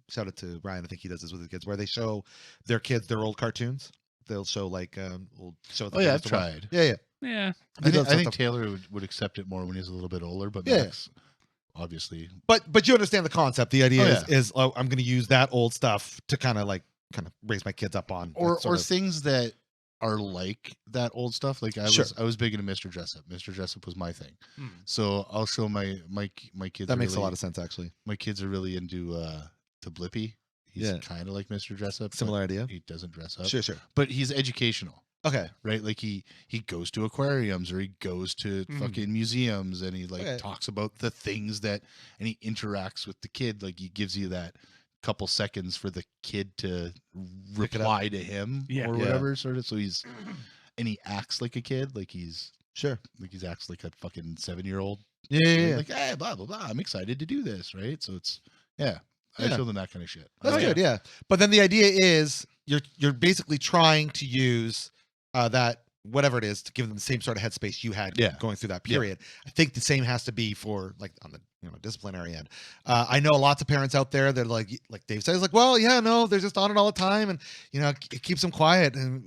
shout out to Brian. I think he does this with his kids, where they show their kids their old cartoons. They'll show like old shows. Oh yeah, I've tried. Yeah. Yeah. I He does think stuff. Taylor would accept it more when he's a little bit older, but Yeah. Max, obviously. But you understand the concept. The idea Oh, is I'm going to use that old stuff to kind of raise my kids up on, Or sort of- things that are like that old stuff. Like Sure. I was big into Mr. Dressup. Mr. Dressup was my thing. Hmm. So I'll show my kids. that makes a lot of sense actually. My kids are really into to Blippy. He's Yeah. kind of like Mr. Dressup. Similar idea. He doesn't dress up. Sure. But he's educational. Okay. Right, like he goes to aquariums or he goes to Mhm. fucking museums and he like Okay. talks about the things that, and he interacts with the kid. Like he gives you that couple seconds for the kid to Pick it up. reply to him Yeah. or Yeah. whatever sort of. So he's, and he acts like a kid, like he's Sure. acts like a fucking 7-year-old. Yeah. Like, hey, blah blah blah. I'm excited to do this, right? So it's I Yeah. show them that kind of shit. That's Oh, yeah. good, yeah. But then the idea is you're basically trying to use that whatever it is to give them the same sort of headspace you had Yeah. going through that Yeah. period. I think the same has to be for like on the disciplinary end. I know lots of parents out there that like Dave says like, well, yeah, no, they're just on it all the time, and it keeps them quiet, and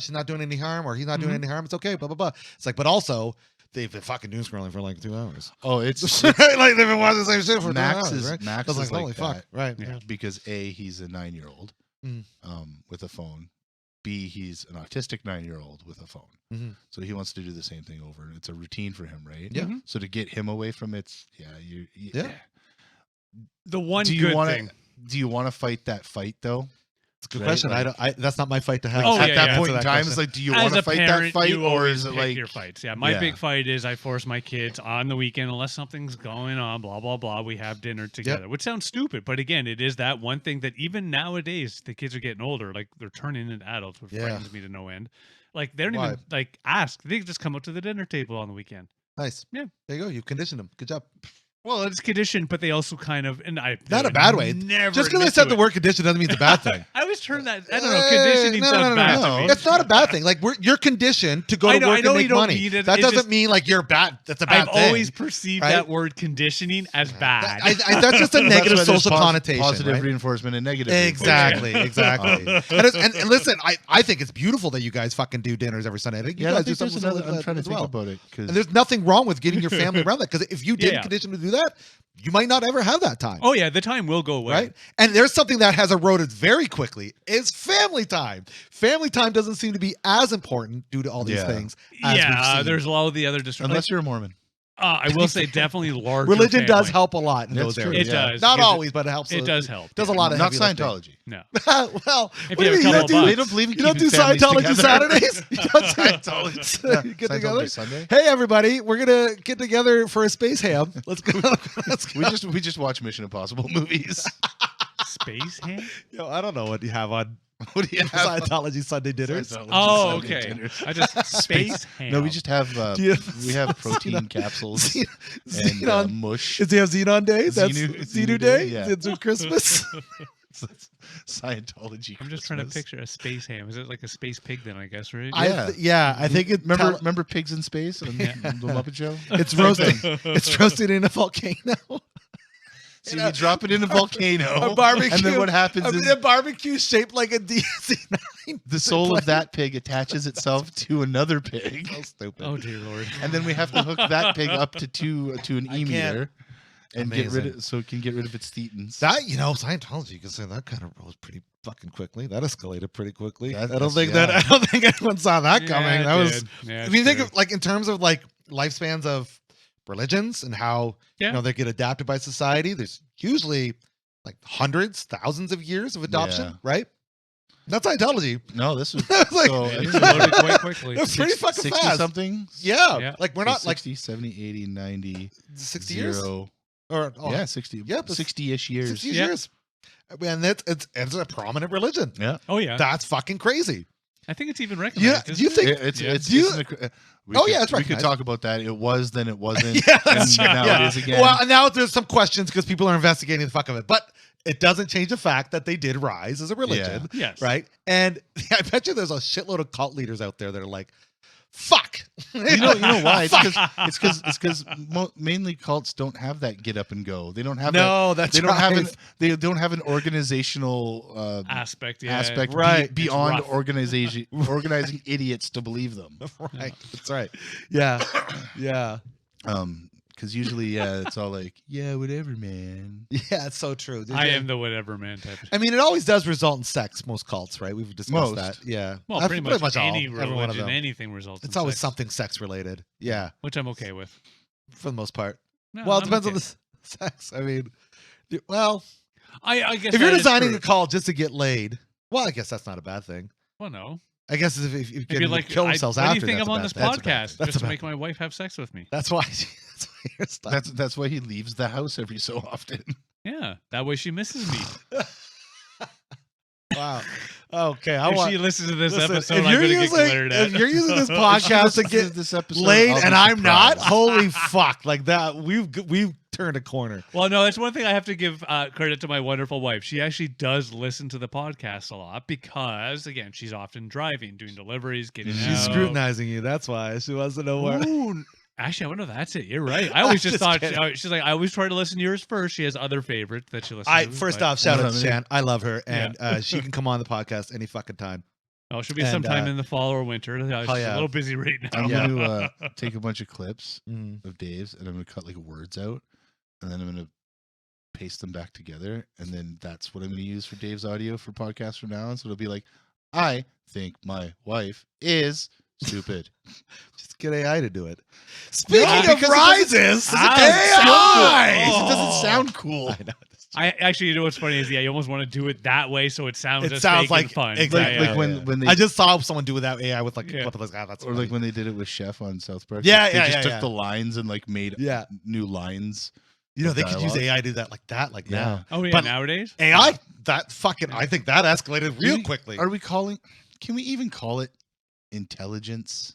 she's not doing any harm, or he's not doing any harm. It's okay, blah blah blah. It's like, but also they've been fucking doom scrolling for like 2 hours. Oh, it's like they've been watching the same shit for 2 Max hours, is right? Max I was is like, like holy that. fuck, right? Yeah. Because A, he's a 9-year-old Mhm. with a phone. B, he's an autistic 9-year-old with a phone. Mhm. So he wants to do the same thing over, and it's a routine for him, right? Yeah. Mhm. So to get him away from it, Yeah. The one Do good you want thing. to? Do you want to fight that fight though? It's a good Right, question. like- That's not my fight to have. Oh, At yeah, that yeah. point in Answer that time, question. it's like, do you As want to a fight parent, that fight, you or always is it pick like your fights? Yeah, my Yeah. big fight is I force my kids on the weekend unless something's going on. Blah blah blah. We have dinner together, which sounds stupid, but again, it is that one thing that even nowadays the kids are getting older, like they're turning into adults, which Yeah. frightens me to no end. Like they don't Why? even like ask; they just come up to the dinner table on the weekend. Nice. Yeah. There you go. You've conditioned them. Good job. Well, it's conditioned, but they also kind of and I Not they a bad way. Never Just because I admit said to the it. word condition doesn't mean it's a bad thing. I always turn that. I don't know. Conditioning No, sounds bad no. to me. It's not a bad thing. Like you're conditioned to go I to know- I work know and you make don't money. mean it. That It doesn't just- mean like you're bad. That's a bad I've thing. always perceived right? that word conditioning as bad. That's just a That's negative why there's social connotation. positive right? reinforcement and negative Exactly, exactly. Oh. And listen, I think it's beautiful that you guys fucking do dinners every Sunday. I think you Yeah, I guys do think there's something another. similar I'm trying to as think well. about it because And there's nothing wrong with getting your family around that, because if you didn't Yeah. condition to do that, you might not ever have that time. Oh yeah, the time will go away. Right? And there's something that has eroded very quickly is family time. Family time doesn't seem to be as important due to all these Yeah. things. As we've Yeah, seen. there's a lot of the other distractions. unless you're a Mormon. I will say definitely larger. religion does family. help a lot in That's those true. areas. It Yeah. does. Not because always, but it helps. It does help. Does a lot of Not heavy lifting. Scientology. No. Well, If what you have do a couple bucks. They don't believe in you don't do keeping families Scientology together. Saturdays? You don't Scientology. you Yeah, get together? Scientology Sunday. Hey everybody, we're gonna get together for a space ham. Let's go. Let's go. We just watch Mission Impossible movies. Space hand? Yo, I don't know what you have on What do you have? Scientology Sunday dinners. Scientology Oh, Sunday okay. dinners. I just space hand. No, we just have Do you we have have protein Xenon- capsules and Xenon. mush. Is he have Xenon Day? That's Xenu- Xenu Xenu Day? Day, yeah. It's Christmas. Scientology. I'm just trying to Christmas. picture a space ham. Is it like a space pig then? I guess right. I think it. Remember Pigs in Space on Yeah. the Muppet Show? it's roasting. It's roasted in a volcano. See, we drop it in a volcano. A barbecue. And then what happens is a barbecue shaped like a DC-9. the soul of that pig attaches itself to another pig. So stupid. Oh dear Lord. And then we have to hook that pig up to an I can't- emir and get rid Amazing. of so it can get rid of its thetans. That, Scientology, you can say that kind of rose pretty fucking quickly. That escalated pretty quickly. I That's- don't think yeah. I don't think anyone saw that coming. Yeah, it That was did. Yeah, if you think true. of like in terms of like lifespans of religions and how Yeah. they get adapted by society, there's usually like hundreds, thousands of years of adoption, Yeah. right? That's Scientology. No, this was Like- so It this is exploded quite quickly. That's pretty fucking 60 fast. something. Yeah. Yeah. Like we're So not like 60, 70, 80, 90, 60 years 0. or Yeah, 60. yeah, but 60-ish years. 60 Yeah. years. And it's a prominent religion. Yeah. Oh yeah. That's fucking crazy. I think it's even Yeah. recognized. Do isn't you it? think It's Yeah. it's, Do you- it's in the, we Oh, could- yeah, it's we could recognized. talk about that. It was, then it wasn't. Yeah, that's and true. now Yeah. it is again. Well, now there's some questions because people are investigating the fuck of it, but it doesn't change the fact that they did rise as a religion, Yes. right? And I bet you there's a shitload of cult leaders out there that are like, "Fuck." you know why? Fuck. It's because mainly cults don't have that get up and go. They don't have No, that. that's They don't right. have an they don't have an organizational Aspect. Yeah. aspect Right. beyond rough. organizing idiots to believe them. Right. That's right. Yeah. Yeah. Because usually, it's all like, yeah, whatever, man. Yeah, it's so true. I am the whatever man type. I mean, it always does result in sex, most cults, right? We've discussed Most. that. Yeah. Well, Uh, pretty much all, any every one of religion, them. anything results. It's in always sex, something sex related. Yeah. which I'm okay with. For the most part. No, Well, it I'm depends okay. on the sex. I mean, well, I guess if you're that is designing true. a call just to get laid, well, I guess that's not a bad thing. Well, no. I guess if you If get you're to like, kill themselves why after, do you think that's I'm a on bad- this that's a bad podcast thing. That's just a to bad make thing. my wife have sex with me? That's why. That's why you're stuck. That's why he leaves the house every so often. Yeah, that way she misses me. Wow. Okay. I If want. she listens to this Listen, episode, if I'm you're going to get using glared at. if you're using this If she podcast to listens get this episode, laid I'll be and I'm not, surprised. holy fuck! Like that, we've turned a corner. Well, no, that's one thing I have to give credit to my wonderful wife. She actually does listen to the podcast a lot because, again, she's often driving, doing deliveries, getting out. She's scrutinizing you. That's why she wants to know where. Ooh, actually, I wonder if that's it. You're right. I always just Just thought kidding. she's like, I always try to listen to yours first. She has other favorites that she listens to. First but- off, shout out to Yeah. Shan. I love her, and she can come on the podcast any fucking time. Oh, she'll be and, sometime in the fall or winter. She's yeah. a little busy right now. I'm Yeah. going to take a bunch of clips Mm. of Dave's and I'm going to cut like words out and then I'm going to paste them back together. And then that's what I'm going to use for Dave's audio for podcasts from now on. So it'll be like, I think my wife is stupid. Just get AI to do it. Speaking No, of because rises, AI! Oh. It doesn't sound cool. I know. I actually, you know what's funny is, yeah, you almost want to do it that way so it sounds It as sounds fake like- and fun. exactly. Yeah, Like yeah. when they I just saw someone do without AI with like a Yeah. clip of this guy. That's or like when they did it with Chef on South Park. Yeah, they yeah, just yeah, took yeah. the lines and like made Yeah. new lines. they could use dialogue. AI to do that like now. Oh, yeah, But- nowadays? AI, that fucking, I think that escalated real quickly. Are we calling? Can we even call it intelligence?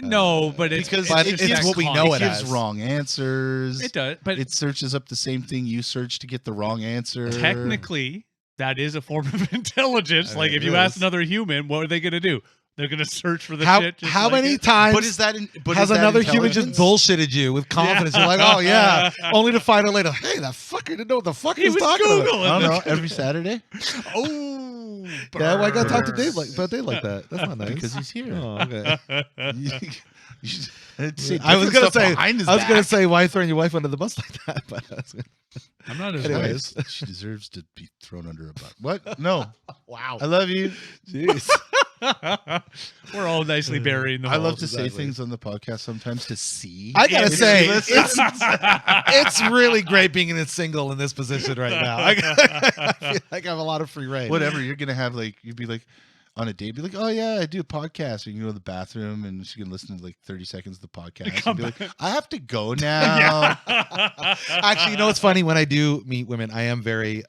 No, but it's because but just it's that what we con- know It it gives as. wrong answers. It does, but It searches up the same thing you search to get the wrong answer. technically, that is a form of intelligence. I Like, mean, if it you ask is. another human, what are they going to do? They're going to search for the how shit. just how like many it. times But is that? But has is that another human just intelligence? bullshitted you with confidence? You're like, oh yeah, only to find out later, hey, that fucker didn't know what the fuck he was talking about. Googling. I don't know. Every Saturday Oh, Yeah, well, I got to talk to burn. Dave like that. That's not nice. because he's here. Oh, okay. You should- I'd say I was different gonna stuff say, behind his I was gonna back. say, why throwing your wife under the bus like that? But that's good. I'm not as Anyways. nice. She deserves to be thrown under a bus. What? No. Wow, I love you. jeez. We're all nicely burying the I love holes. to say exactly. things on the podcast sometimes to see. I gotta if say, she listens. it's really great being in single in this position right now. I feel like I have a lot of free reign. Whatever you're gonna have, like you'd be like on a date, be like, oh yeah, I do a podcast, and you go to the bathroom, and she can listen to like 30 seconds of the podcast, and be like, I have to go now. Actually, you know what's funny? When I do meet women, I am very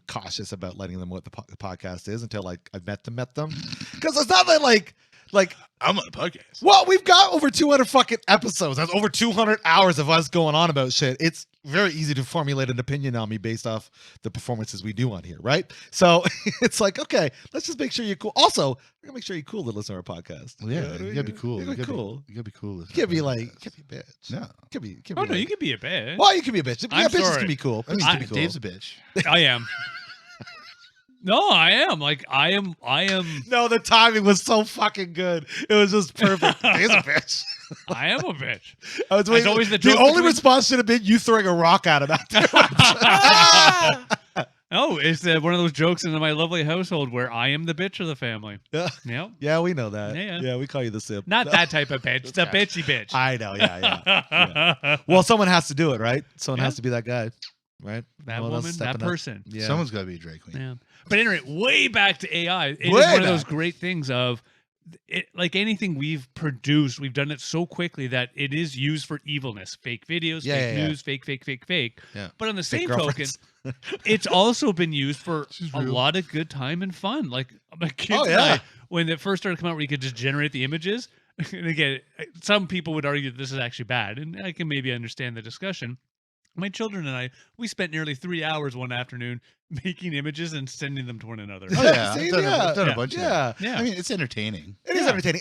cautious about letting them know what the podcast is until like I've met them, because it's not that like I'm on a podcast. well, we've got over 200 fucking episodes. That's over 200 hours of us going on about shit. It's very easy to formulate an opinion on me based off the performances we do on here, right? So it's like, okay, let's just make sure you're cool. Also, we're gonna make sure you're cool to listen to our podcast. Well, yeah, you gotta be cool. You gotta be cool. You gotta be cool. You can't be like, you can't be a bitch. No. Can't be. Oh be no, like, you can be a bitch. well, you can be a bitch. Yeah, I'm bitches sorry. can be cool. I mean, Bitches can be cool. Dave's a bitch. I am. No, I am. Like I am. No, the timing was so fucking good. It was just perfect. Dave's a bitch. I am a bitch. I was waiting. always the The joke only between- response should have been you throwing a rock at him afterwards. No, it's one of those jokes in my lovely household where I am the bitch of the family. Yeah. Yep. Yeah, we know that. Yeah. Yeah, we call you the simp. Not that type of bitch. The Okay. bitchy bitch. I know. Yeah. Well, someone has to do it, right? Someone Yeah. has to be that guy, right? that Someone else woman, stepping that up. person. Yeah. Someone's gotta be a drag queen. Yeah. But anyway, way back to AI. It is Way one of those back. great things of it, like anything we've produced, we've done it so quickly that it is used for evilness. Fake videos, Yeah, fake yeah, yeah. news, fake. Yeah. But on the Fake same token, girlfriends. it's also been used for She's a real. lot of good time and fun. Like my kids Oh, and yeah. I, when it first started coming out where you could just generate the images, and again, some people would argue that this is actually bad, and I can maybe understand the discussion. My children and I, we spent nearly 3 hours one afternoon making images and sending them to one another. Oh yeah, See, I've done, yeah. I've done Yeah. a bunch of Yeah. that. Yeah. I mean, it's entertaining. It is Yeah. entertaining.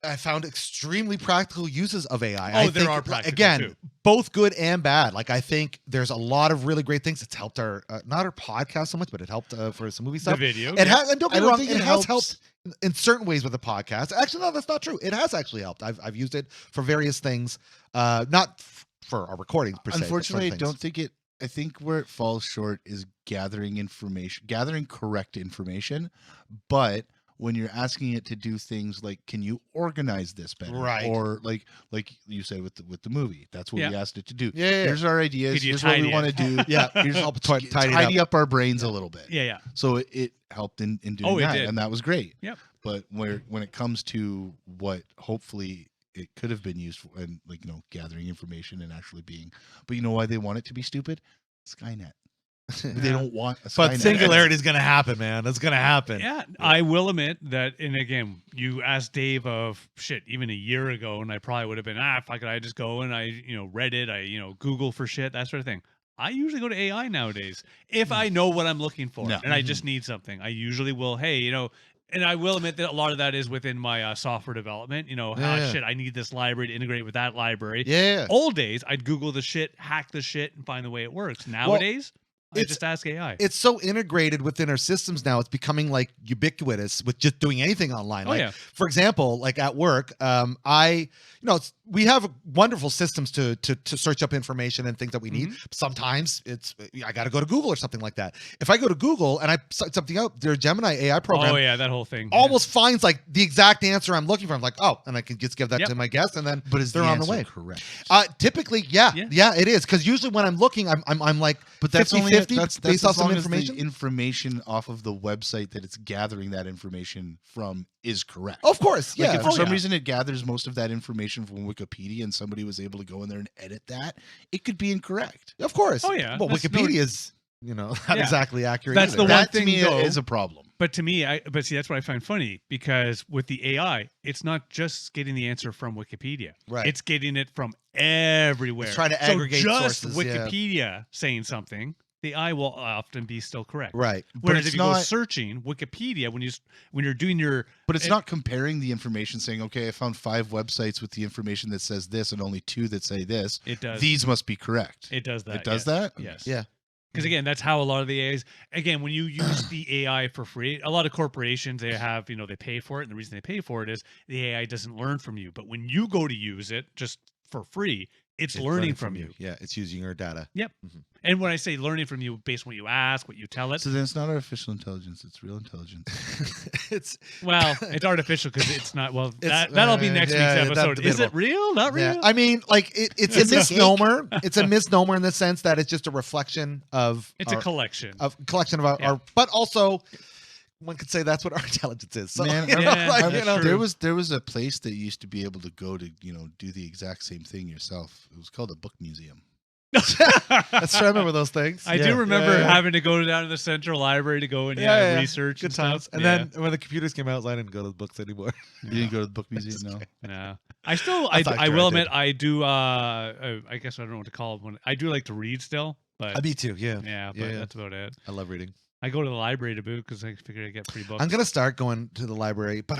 I found extremely practical uses of AI. I there think, are practical, again, too. both good and bad. Like I think there's a lot of really great things. It's helped our not our podcast so much, but it helped for some movie The stuff. video. It yeah. has, and don't I get me don't wrong, think it it has helps. helped in certain ways with the podcast. Actually, no, that's not true. It has actually helped. I've used it for various things, not for our recordings per se. but for Unfortunately, I things. don't think it. I think where it falls short is gathering information, gathering correct information. But when you're asking it to do things like, can you organize this better? Right. Or like you say with the movie, that's what we Yeah. asked it to do. Yeah, yeah. Here's our ideas. Could you Here's what we tidy want it? to do. Yeah, Here's help tidy, tidy it up. up our brains a little bit. Yeah. So it helped in doing Oh, it that, did. and that was great. Yep. But when it comes to what hopefully it could have been used for, and like gathering information and actually being, but you know why they want it to be stupid? Skynet. They don't want a Skynet. But singularity is going to happen, man. It's going to happen. Yeah, I will admit that, and again, you asked Dave of shit even a year ago, and I probably would have been, fuck it, I just go and I, Reddit, I, Google for shit, that sort of thing. I usually go to AI nowadays if I know what I'm looking for, No. and I just need something. I usually will, hey, and I will admit that a lot of that is within my software development. Yeah. Shit, I need this library to integrate with that library. Yeah. Old days, I'd Google the shit, hack the shit, and find the way it works. Nowadays, I it's- just ask AI. It's so integrated within our systems now. It's becoming like ubiquitous with just doing anything online. Oh, Like, yeah. for example, like at work, we have wonderful systems to search up information and things that we need. Mm-hmm. Sometimes I got to go to Google or something like that. If I go to Google and I search something out, their Gemini AI program Oh yeah, that whole thing. almost finds like the exact answer I'm looking for. I'm like, oh, and I can just give that Yep. to my guest, and then But is they're the on the answer way. correct? Typically, yeah, it is, because usually when I'm looking, I'm like, But that's 50-50 only that's based off as some long as information. the information off of the website that it's gathering that information from is correct. Of course, Like yeah. if for some yeah. reason it gathers most of that information from Wikipedia and somebody was able to go in there and edit that, it could be incorrect. Of course. Oh, yeah. Well, That's Wikipedia is, not Yeah. exactly accurate. That's either. the one That to thing, me though- is a problem. But to me, but see, that's what I find funny, because with the AI, it's not just getting the answer from Wikipedia. Right. It's getting it from everywhere. It's trying to So aggregate just sources, yeah. Wikipedia saying something, the AI will often be still correct. Right. Whereas it's if you go not- searching Wikipedia, when you're doing your, But it's not comparing the information saying, okay, I found 5 websites with the information that says this and only 2 that say this. it does These must be correct. it does that. It does yes. that? Yes. Yeah. Because again, that's how a lot of the AIs. Again, when you use the AI for free, a lot of corporations, they have, they pay for it, and the reason they pay for it is the AI doesn't learn from you. But when you go to use it just for free, it's learning from you. Yeah, it's using your data. And when I say learning from you, based on what you ask, what you tell it, So then it's not artificial intelligence, it's real intelligence. It's well, it's artificial because it's not. Well, It's- that'll be next yeah, week's that's episode. Is it debatable. real? Not real? yeah. I mean, like it's a It's a misnomer. It's a misnomer in the sense that it's just a reflection of It's a collection. collection of our, Yeah. but also one could say that's what our intelligence is. So, Man, Yeah, like, that's there true. was a place that used to be able to go to, do the exact same thing yourself. It was called a book museum. That's true. I remember those things. I Yeah. do remember Yeah. having to go down to the central library to go and research Good and times. stuff. And Yeah. then when the computers came out, I didn't go to the books anymore. You didn't go to the book museum? No. No, I still, That's not I true, will I admit, did. I do. I guess I don't know what to call it. When I do like to read still, but Me too. Yeah. yeah, but Yeah. that's about it. I love reading. I go to the library to boot because I figure I get free books. I'm gonna start going to the library, but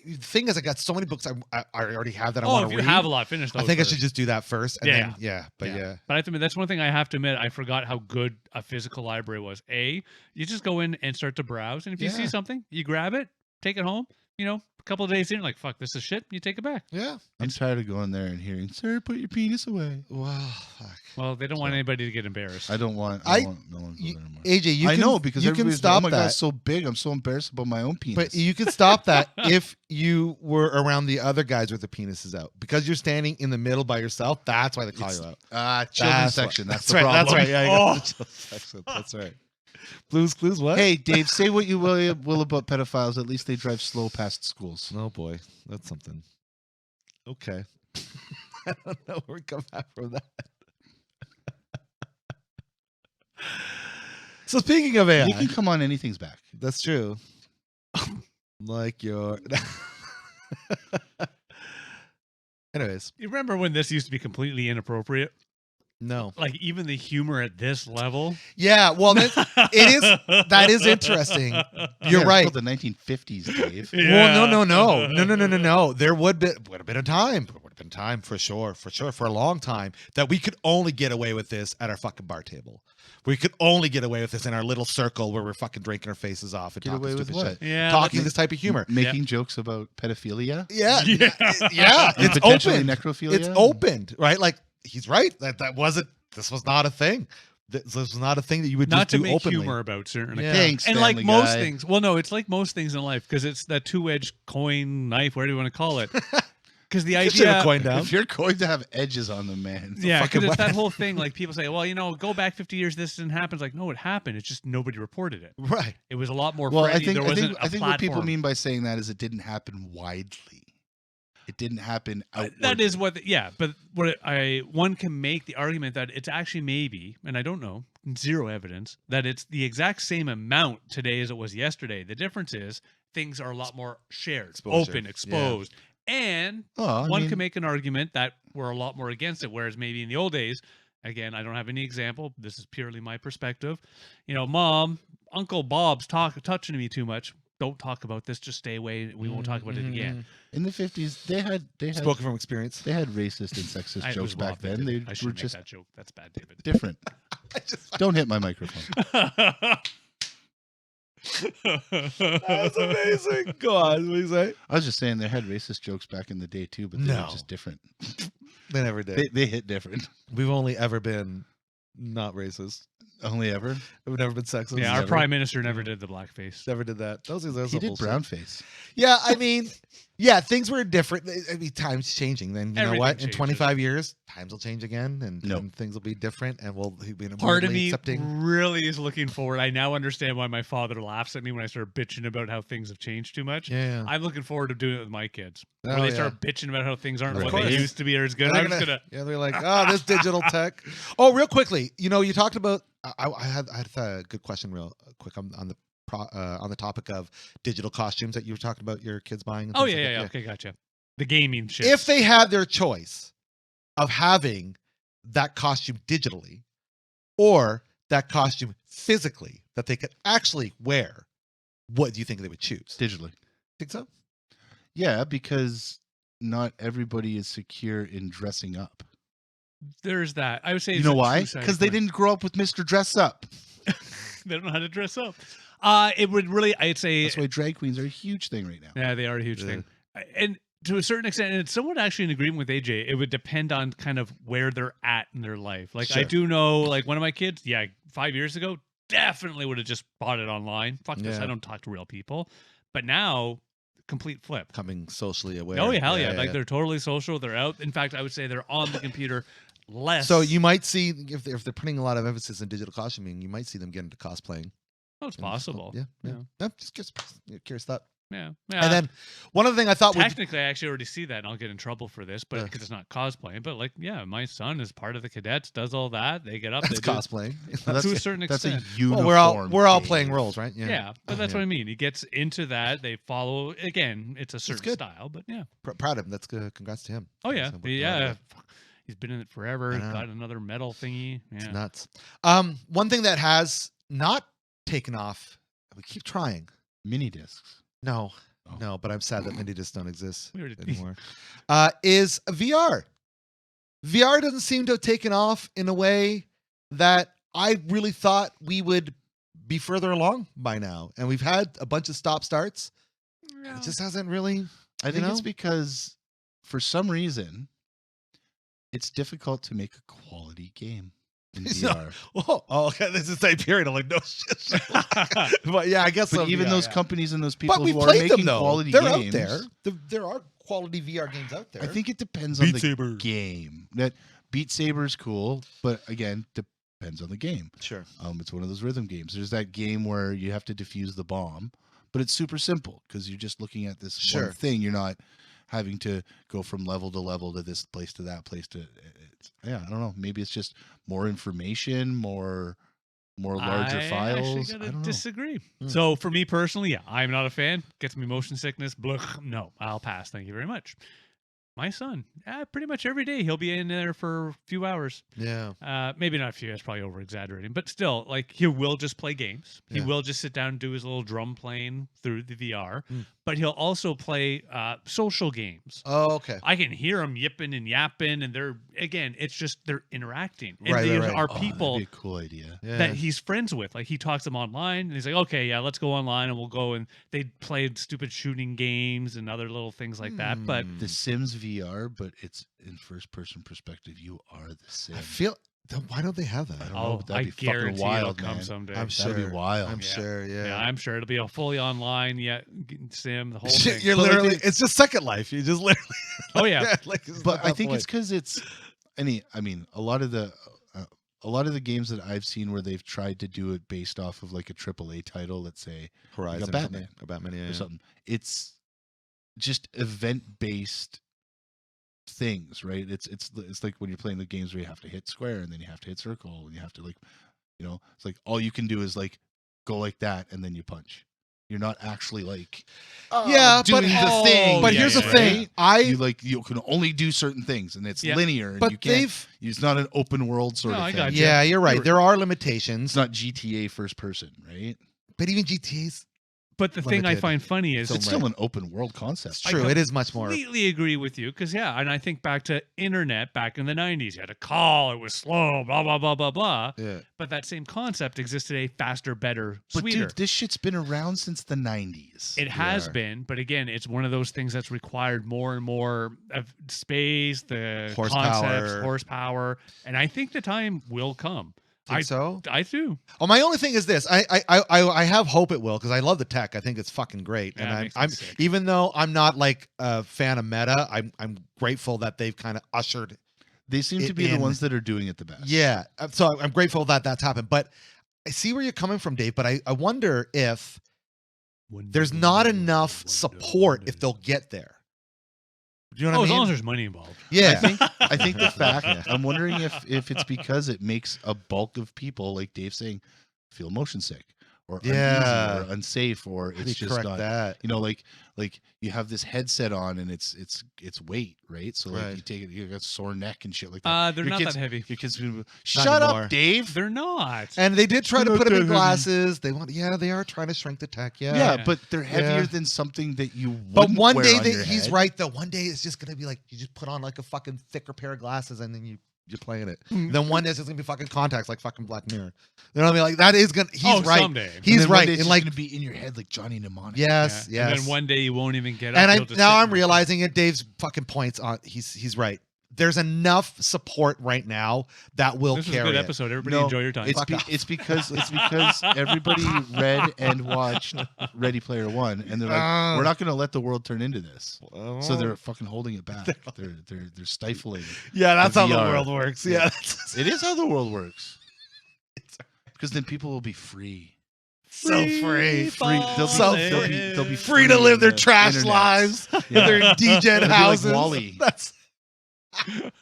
the thing is, I got so many books I already have that I oh, want if to you read. have a lot, finish those. I think I first. should just do that first. And Yeah. then, but yeah. But I have to admit, that's one thing I have to admit. I forgot how good a physical library was. You just go in and start to browse, and if you see Yeah. something, you grab it, take it home. A couple of days in, you're like, fuck, this is shit. You take it back. Yeah. I'm tired of going there and hearing, "Sir, put your penis away." Wow. Fuck. Well, they don't want anybody to get embarrassed. I don't want. I- I want no one to go there anymore. AJ, you I can, know because you can everybody's stop like, "Oh my that. god, it's so big. I'm so embarrassed about my own penis." But you could stop that if you were around the other guys with the penises out. Because you're standing in the middle by yourself, that's why they call you out. children's That's section. why- That's the right. problem. That's right. Yeah, you got Oh. the children's section. That's right. Blues Clues, what? Hey, Dave, say what you will about pedophiles. At least they drive slow past schools. Oh boy, that's something. Okay. I don't know where we come back from that. So speaking of AI, You can come on anything's back. that's true. Like your. Anyways, You remember when this used to be completely inappropriate? no. Like even the humor at this level. Yeah, well, that is interesting. You're Yeah, right. it's called the 1950s, Dave. Well, no. There would have been a time. Would have been time for sure, for a long time that we could only get away with this at our fucking bar table. We could only get away with this in our little circle where we're fucking drinking our faces off and Get talking away with stupid what? shit. Yeah, Talking this type of humor. Making jokes about pedophilia Yeah, Yeah. yeah. and It's potentially open. necrophilia. It's opened, right? Like he's right. That wasn't. This was not a thing. This was not a thing that you would Not just to do make openly. humor about certain Yeah. Thanks, and like Family most Guy. things, well, no, it's like most things in life because it's that two-edged coin, knife, whatever you want to call it. Because the Get your idea, coin down. If you're going to have edges on them, man. yeah, fucking because it's that weapon. whole thing. Like people say, well, go back 50 years, this didn't happen. It's like, no, it happened. It's just nobody reported it. Right. It was a lot more. Well, I friendly. think there I wasn't think a I think what people platform. mean by saying that is it didn't happen widely. It didn't happen outwardly. That is what, but one can make the argument that it's actually maybe, and I don't know, zero evidence that it's the exact same amount today as it was yesterday. The difference is things are a lot more shared, Exposure. open, exposed, and Oh, I one mean, can make an argument that we're a lot more against it. Whereas maybe in the old days, again, I don't have any example. This is purely my perspective. Mom, Uncle Bob's touching me too much. Don't talk about this. Just stay away. We won't talk about it again. in the 50s, they had Spoken from experience. they had racist and sexist It jokes was back Bob that then. did They it. I were shouldn't make just that joke. That's bad, David. different. Don't hit my microphone. That's amazing. Go on. What do you say? I was just saying they had racist jokes back in the day too, but they No. were just different. They never did. They hit different. We've only ever been not racist. Only ever. We've never been sexist. Yeah, our never, prime minister never did the blackface. never did that. Those things are He so did bullshit. brown face. Yeah, I mean, yeah, things were different. I mean, times changing. Then you know Everything what? In changes. 25 years, times will change again, and, No. and things will be different, and we'll be Part of more me accepting. really is looking forward. I now understand why my father laughs at me when I start bitching about how things have changed too much. Yeah. I'm looking forward to doing it with my kids. When Oh, they yeah. start bitching about how things aren't Of what course. they used to be or as good. They're I'm just gonna. Yeah, they're like, oh, this digital tech. Oh, real quickly, you talked about. I had a good question, real quick, on the topic of digital costumes that you were talking about your kids buying. And Oh things yeah, like yeah, that. yeah. Okay, gotcha. The gaming shit. If they had their choice of having that costume digitally or that costume physically that they could actually wear, what do you think they would choose? Digitally. Think so? Yeah, because not everybody is secure in dressing up. There's that. I would say You it's know a why? two-sided Because they coin. didn't grow up with Mr. Dress Up. They don't know how to dress up. It would really. I'd say. That's why drag queens are a huge thing right now. Yeah, they are a huge Yeah. thing. And to a certain extent, and it's somewhat actually in agreement with AJ, it would depend on kind of where they're at in their life. Like I Sure. do know, like one of my kids, 5 years ago, definitely would have just bought it online. Fuck this, Yeah. I don't talk to real people. But now, complete flip. Coming socially aware. Oh yeah, hell yeah! Like they're totally social. They're out. In fact, I would say they're on the computer less. So you might see if they're putting a lot of emphasis in digital costuming, you might see them get into cosplaying. Oh, it's possible. Yeah. Just curious thought. Yeah. And then one other thing I thought would technically, I actually already see that, and I'll get in trouble for this, but because it's not cosplaying. But like, yeah, my son is part of the cadets, does all that. They get up, that's they do cosplaying. to a certain That's extent. a uniform. Well, we're all Dave. playing roles, right? Yeah, but that's what I mean. He gets into that. They follow again. It's a certain good. style, but yeah. Proud of him. That's good. Congrats to him. Oh yeah, So, yeah. He's been in it forever. I know. Got another medal thingy. It's Yeah. nuts. One thing that has not taken off. We keep trying. Mini discs. No, Oh. no, but I'm sad that mini discs don't exist We already- anymore. Is VR. VR doesn't seem to have taken off in a way that I really thought we would be further along by now. And we've had a bunch of stop starts. Yeah. It just hasn't really. I think it's know? because for some reason it's difficult to make a quality game in So- VR. Oh, okay. This is the same period. I'm like, no shit. But yeah, I guess But so. even Yeah, those yeah. companies and those people But we who are played making them though. quality They're games, out there. There are quality VR games out there. I think it depends on the Saber. game. That Beat Saber is cool, but again, depends on the game. Sure. It's one of those rhythm games. There's that game where you have to defuse the bomb, but it's super simple because you're just looking at this Sure. one thing. You're not having to go from level to this place to that place to. Yeah, I don't know. Maybe it's just more information, more larger I files. actually I gotta don't know. disagree. Hmm. So for me personally, yeah, I'm not a fan. Gets me motion sickness. Blech. No, I'll pass. Thank you very much. My son, pretty much every day he'll be in there for a few hours. Yeah. Maybe not a few. That's probably over exaggerating, but still, like he will just play games. He Yeah. will just sit down and do his little drum playing through the VR. Mm. But he'll also play social games. Oh, okay. I can hear them yipping and yapping, and it's just they're interacting. And Right, these right. are Oh, people that'd be a cool idea. Yeah. that he's friends with. Like he talks them online, and he's like, "Okay, yeah, let's go online, and we'll go." And they played stupid shooting games and other little things like that. But Hmm. The Sims VR, but it's in first person perspective. You are the Sim. I feel. Why don't they have I that? don't know, but that'd I be fucking guarantee wild, it'll come man. someday. I'm sure. That'd be wild. I'm Yeah. sure. Yeah. Yeah, I'm sure it'll be a fully online, sim, the whole Shit, thing. you're But like literally. they- It's just Second Life. You just literally. Oh yeah, like, it's But not I that think it's point. because it's I mean, a lot of the games that I've seen where they've tried to do it based off of like a AAA title, let's say Horizon or Batman. something. A Batman. Yeah. or something. It's just event based things, right? It's like when you're playing the games where you have to hit square and then you have to hit circle and you have to like, it's like all you can do is like go like that and then you punch. You're not actually like Yeah, doing but the thing. But yeah, here's yeah, the yeah. thing. I. You can only do certain things and it's Yeah. linear and But you can't. they've. It's not an open world sort No, of I thing. got you. Yeah, you're right. You're- There are It's limitations. not GTA first person, right? But even GTA's. but the thing I limited. find funny is So It's still an open world concept. It's true. It is much more. completely agree with you because and I think back to internet back in the 90s. You had to call, it was slow, blah blah blah blah blah. Yeah. But that same concept existed a faster, better, But sweeter. dude, this shit's been around since the 90s. It has Yeah. been, but again, it's one of those things that's required more and more of space, the concepts, horsepower, and I think the time will come. Think so? I do. Oh, my only thing is this. I have hope it will because I love the tech. I think it's fucking great. Yeah, it And makes me I'm sick. even though I'm not like a fan of meta, I'm grateful that they've kind of ushered. They seem to it be the in- ones that are doing it the best. Yeah. So I'm grateful that that's happened. But I see where you're coming from, Dave. But I wonder if there's not enough support if they'll get there. Do you know what As I long as mean? there's money involved. Yeah. I think the fact Yeah. I'm wondering if it's because it makes a bulk of people, like Dave saying, feel motion sick or Yeah. uneasy or unsafe or How do it's you just correct not that. like you have this headset on and it's weight, right? So like Right. you take it, you got sore neck and shit like that. They're Your not kids- that heavy. Your kids shut anymore. up, Dave. They're not. And they did try to Not put them that in heavy. glasses. They are trying to shrink the tech. Yeah, Yeah. but they're heavier Yeah. than something that you But wouldn't one wear day on your he's head. right though. One day it's just gonna be like you just put on like a fucking thicker pair of glasses and then you're playing it. Mm. Then one day it's just gonna be fucking contacts like fucking Black Mirror. You know what I mean? Like that is gonna. He's right. Someday. And He's then one right. day it's And just like gonna be in your head like Johnny Mnemonic. yes, Yeah. yes. And then one day you won't even get up. And you'll just now sit I'm in- realizing it. Dave's fucking points on. He's right. There's enough support right now that will This was a carry good it. episode. Everybody No, enjoy your time. It's because everybody read and watched Ready Player One, and they're like, we're not going to let the world turn into this. So they're fucking holding it back. They're stifling. yeah, that's how the VR. world works. Yeah, It is how the world works. Because then people will be free. So free. They'll be Free to live their on the trash internet. lives in Yeah. their degen They'll be like houses. Wall-E. That's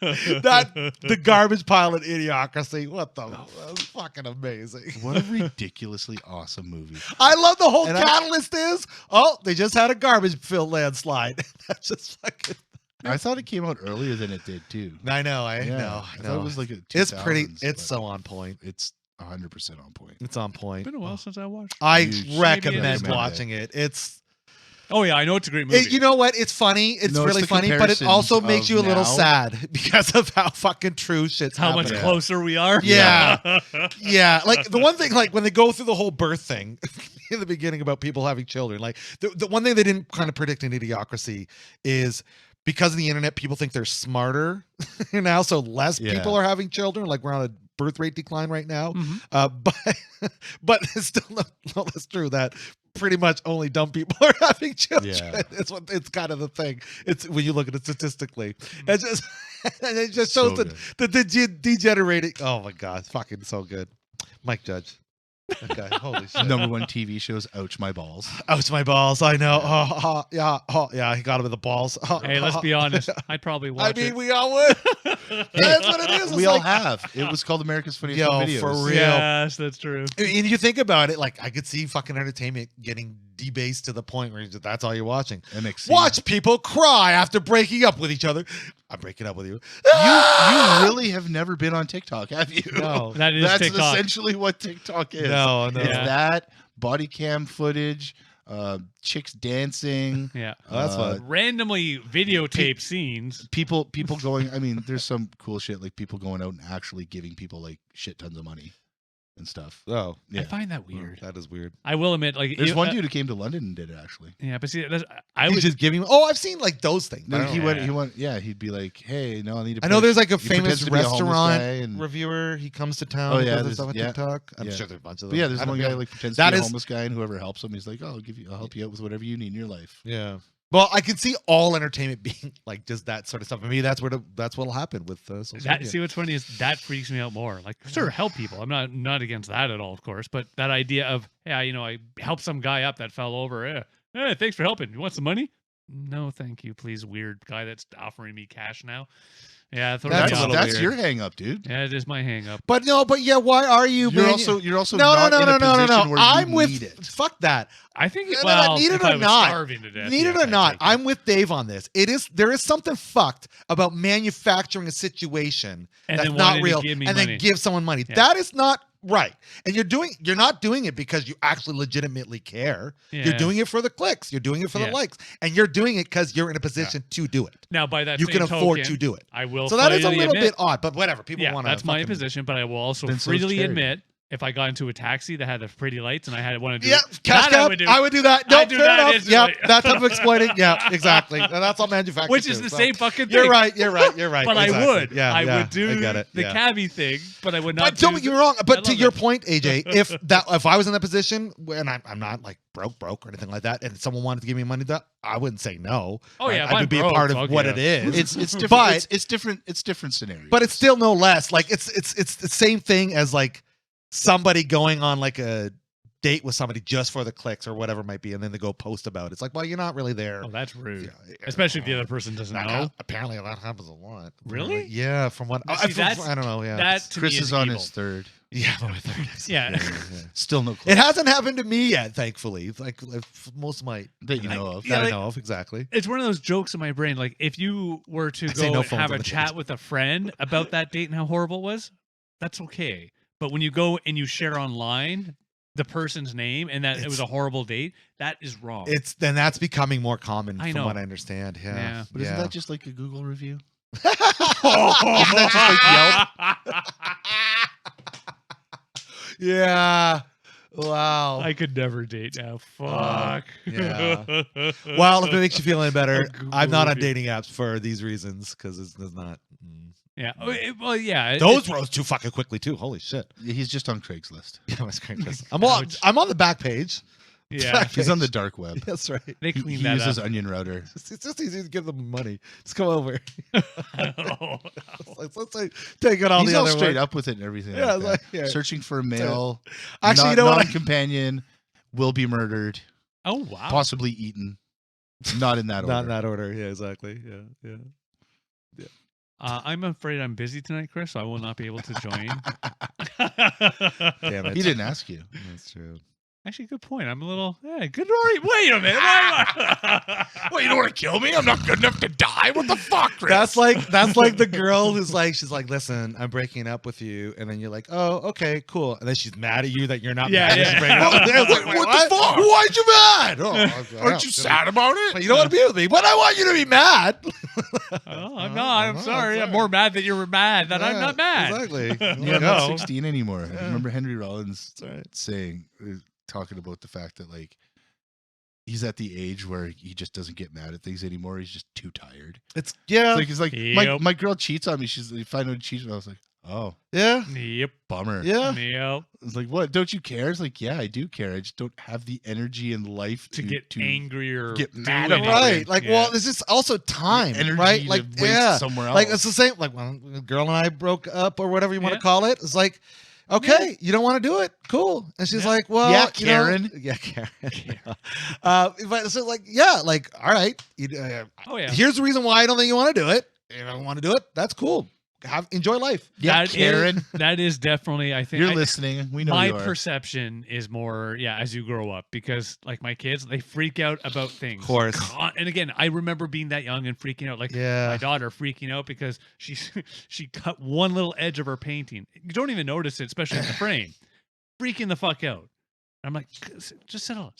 the garbage pile in Idiocracy. What the? That's fucking amazing. What a ridiculously awesome movie. I love the whole And catalyst is. Oh, they just had a garbage filled landslide. That's just fucking. I thought it came out earlier than it did too. I know. I Yeah, know. I thought it was like a It's pretty. 2000s, It's but so on point. It's 100% on point. It's on point. Been a while since I watched. I You recommend should watching it. It's. Oh yeah, I know it's a great movie. You know what? It's funny. It's Notice really the funny, but it also comparisons makes you a of little now. sad because of how fucking true shit's how much happening. closer we are. Yeah. Yeah, like the one thing, like when they go through the whole birth thing in the beginning about people having children, like the one thing they didn't kind of predict in Idiocracy is because of the internet, people think they're smarter now, so less Yeah. people are having children. Like we're on a birth rate decline right now, Mhm. but it's still no less true that pretty much only dumb people are having children. Yeah. It's kind of the thing. It's when you look at it statistically, it's just and it just shows So the degenerating. Oh my god, it's fucking so good. Mike Judge. Okay, holy shit. #1 TV shows. Ouch, my balls. Ouch, my balls. I know. Yeah, he got him in the balls. Hey, let's be honest. I'd probably watch I mean, it. we all would. That's what it is. It's We all like- have. It was called America's Funniest Yo, Home Videos. for real. Yes, that's true. And you think about it, like I could see fucking entertainment getting debased to the point where that's all you're watching. MXC. Watch people cry after breaking up with each other. I'm breaking up with you. You really have never been on TikTok, have you? No. That is That's TikTok. essentially what TikTok is. No. It's Yeah. that body cam footage, chicks dancing, Yeah. Oh, that's fun. Randomly videotape scenes. people going. I mean, there's some cool shit like people going out and actually giving people like shit tons of money and stuff. Oh, Yeah. I find that weird. that is weird. I will admit, like There's you- one dude who came to London and did it actually. Yeah, but see, I He's would just giving. Oh, I've seen like those things. No, I don't he know. went. Yeah. He went. Yeah, he'd be like, "Hey, no, I need to." I know there's like a he pretends famous to be a homeless restaurant guy and- reviewer. He comes to town. Oh, and yeah, does this there's- stuff on yeah, TikTok. I'm yeah. sure there's a bunch of them. But yeah, there's I one don't guy know. like pretends That to be a is- homeless guy, and whoever helps him, he's like, "Oh, I'll help you out with whatever you need in your life." Yeah. Well, I can see all entertainment being like just that sort of stuff. For me, that's what'll happen with social that media. see what's funny is that freaks me out more. Like, sure, help people. I'm not against that at all, of course. But that idea of, yeah, I helped some guy up that fell over. Hey, thanks for helping. You want some money? No, thank you, please. Weird guy that's offering me cash now. Yeah, throw That's me a off. little That's weird. your hang up, dude. Yeah, it is my hang up. But yeah, why are you? You're man? also no, not in a position where I'm you with. need it. Fuck that. I think No, well, need it if or I was not. starving to death, Need it yes, or I'd not, take it. I'm with Dave on this. There is something fucked about manufacturing a situation And that's then not wanting to real give me and money. then give someone money. Yeah. That is not right. And you're not doing it because you actually legitimately care. You're Yeah. doing it for the clicks. You're doing it for the Yeah. likes. And you're doing it because you're in a position to do it. Now, by that You same can afford token, to do it. I will. So that is a freely little admit, bit odd, but whatever. People Yeah, want to. that's my position, but I will also Then so's freely charity. admit if I got into a taxi that had the pretty lights and I had wanted to do Yeah, it, cash that cab. I would do. that. I No, do fair that enough. Yeah, instantly. that type of exploiting. Yeah, exactly. And that's all manufactured. Which is too, the so. same fucking thing. You're right. You're right. You're right. But exactly. I would. Yeah, I yeah, would do I get it. the yeah. cabbie thing, but I would not. But don't do get me the- wrong. I But to love your it. point, AJ, if I was in that position and I'm not like broke or anything like that, and someone wanted to give me money, that I wouldn't say no. Oh, yeah, if I I'm would be broke, a part of fuck what yeah. it is. It's different. But- it's different. It's different scenarios. But it's still no less like it's the same thing as like somebody going on like a date with somebody just for the clicks or whatever it might be, and then they go post about it. It's like, well, you're not really there. Oh, that's rude. Yeah, Especially if the other person doesn't know. Apparently, that happens a lot. Really? Yeah. From what Now, see, that's- I don't know. Yeah. That to Chris me is is on evil. his third. yeah. but with that- Yeah. Still no clue It hasn't happened to me yet, thankfully. Like most might that you know of. Yeah, that like- I know of exactly. It's one of those jokes in my brain. Like if you were to I'd say go no and phones have on a the chat date. with a friend about that date and how horrible it was, that's okay. But when you go and you share online the person's name and that it was a horrible date, that is wrong. Then that's becoming more common I from know. what I understand. Yeah. Yeah. But isn't that just like a Google review? Isn't that just like Yelp? Yeah. Wow. I could never date now. Fuck. yeah. Well, if it makes you feel any better, Google I'm not on review. dating apps for these reasons because it's not. Yeah. Well, yeah. Those rose too fucking quickly too. Holy shit. He's just on Craigslist. Yeah, that's great. Ouch. I'm on the back page. Yeah. He's on the dark web. That's right. They He clean that uses up. Onion Router. It's just easy to give them money. Just come over. Oh, Let's like, take it all He's the all other straight way. up with it and everything. Yeah, like it's that. like, yeah. Searching for a male, Actually, you know what? companion will be murdered, Oh wow. possibly eaten. Not in that order. Not in that order. Yeah, exactly. Yeah. I'm afraid I'm busy tonight, Chris, so I will not be able to join. Damn it. He didn't ask you. That's true. Actually, good point. I'm a little good. Wait a minute. Well, you don't want to kill me? I'm not good enough to die. What the fuck, Chris? That's like the girl who's like, she's like, listen, I'm breaking up with you, and then you're like, oh, okay, cool, and then she's mad at you that you're not mad. Yeah. She's breaking up with you. It's like, What the fuck? Why'd you mad? Oh, Aren't you sad about it? You don't want to be with me, but I want you to be mad. Oh, I'm not. I'm sorry. I'm more mad that you're mad that I'm not mad. Exactly. Yeah, I'm No. not 16 anymore. Yeah. I remember Henry Rollins right. saying, talking about the fact that like he's at the age where he just doesn't get mad at things anymore. He's just too tired. It's It's like Yep. my girl cheats on me. She's find out cheating. I was like, oh, yeah. Yep. bummer. Yeah. Yep. It's like, what? Don't you care? It's like, yeah, I do care. I just don't have the energy and life To get angry or get do mad anything. about Right. Like, Yeah. well, there's just also time, energy right? to Like, waste yeah. somewhere else. Like, it's the same. Like, when a girl and I broke up or whatever you want Yeah. to call it, it's like, okay, you don't want to do it. Cool. And she's Yeah. like, well, Yeah, you know- Karen. yeah, Karen. But so like, yeah, like, all right. Oh yeah. Here's the reason why I don't think you want to do it. If you don't want to do it, that's cool. Enjoy life. yeah, That is- Karen, that is definitely. I think you're listening. We know my you are. perception is more as you grow up, because like my kids, they freak out about things, Of course. And again, I remember being that young and freaking out, like Yeah. my daughter freaking out because she cut one little edge of her painting. You don't even notice it, especially in the frame. Freaking the fuck out. I'm like, just settle.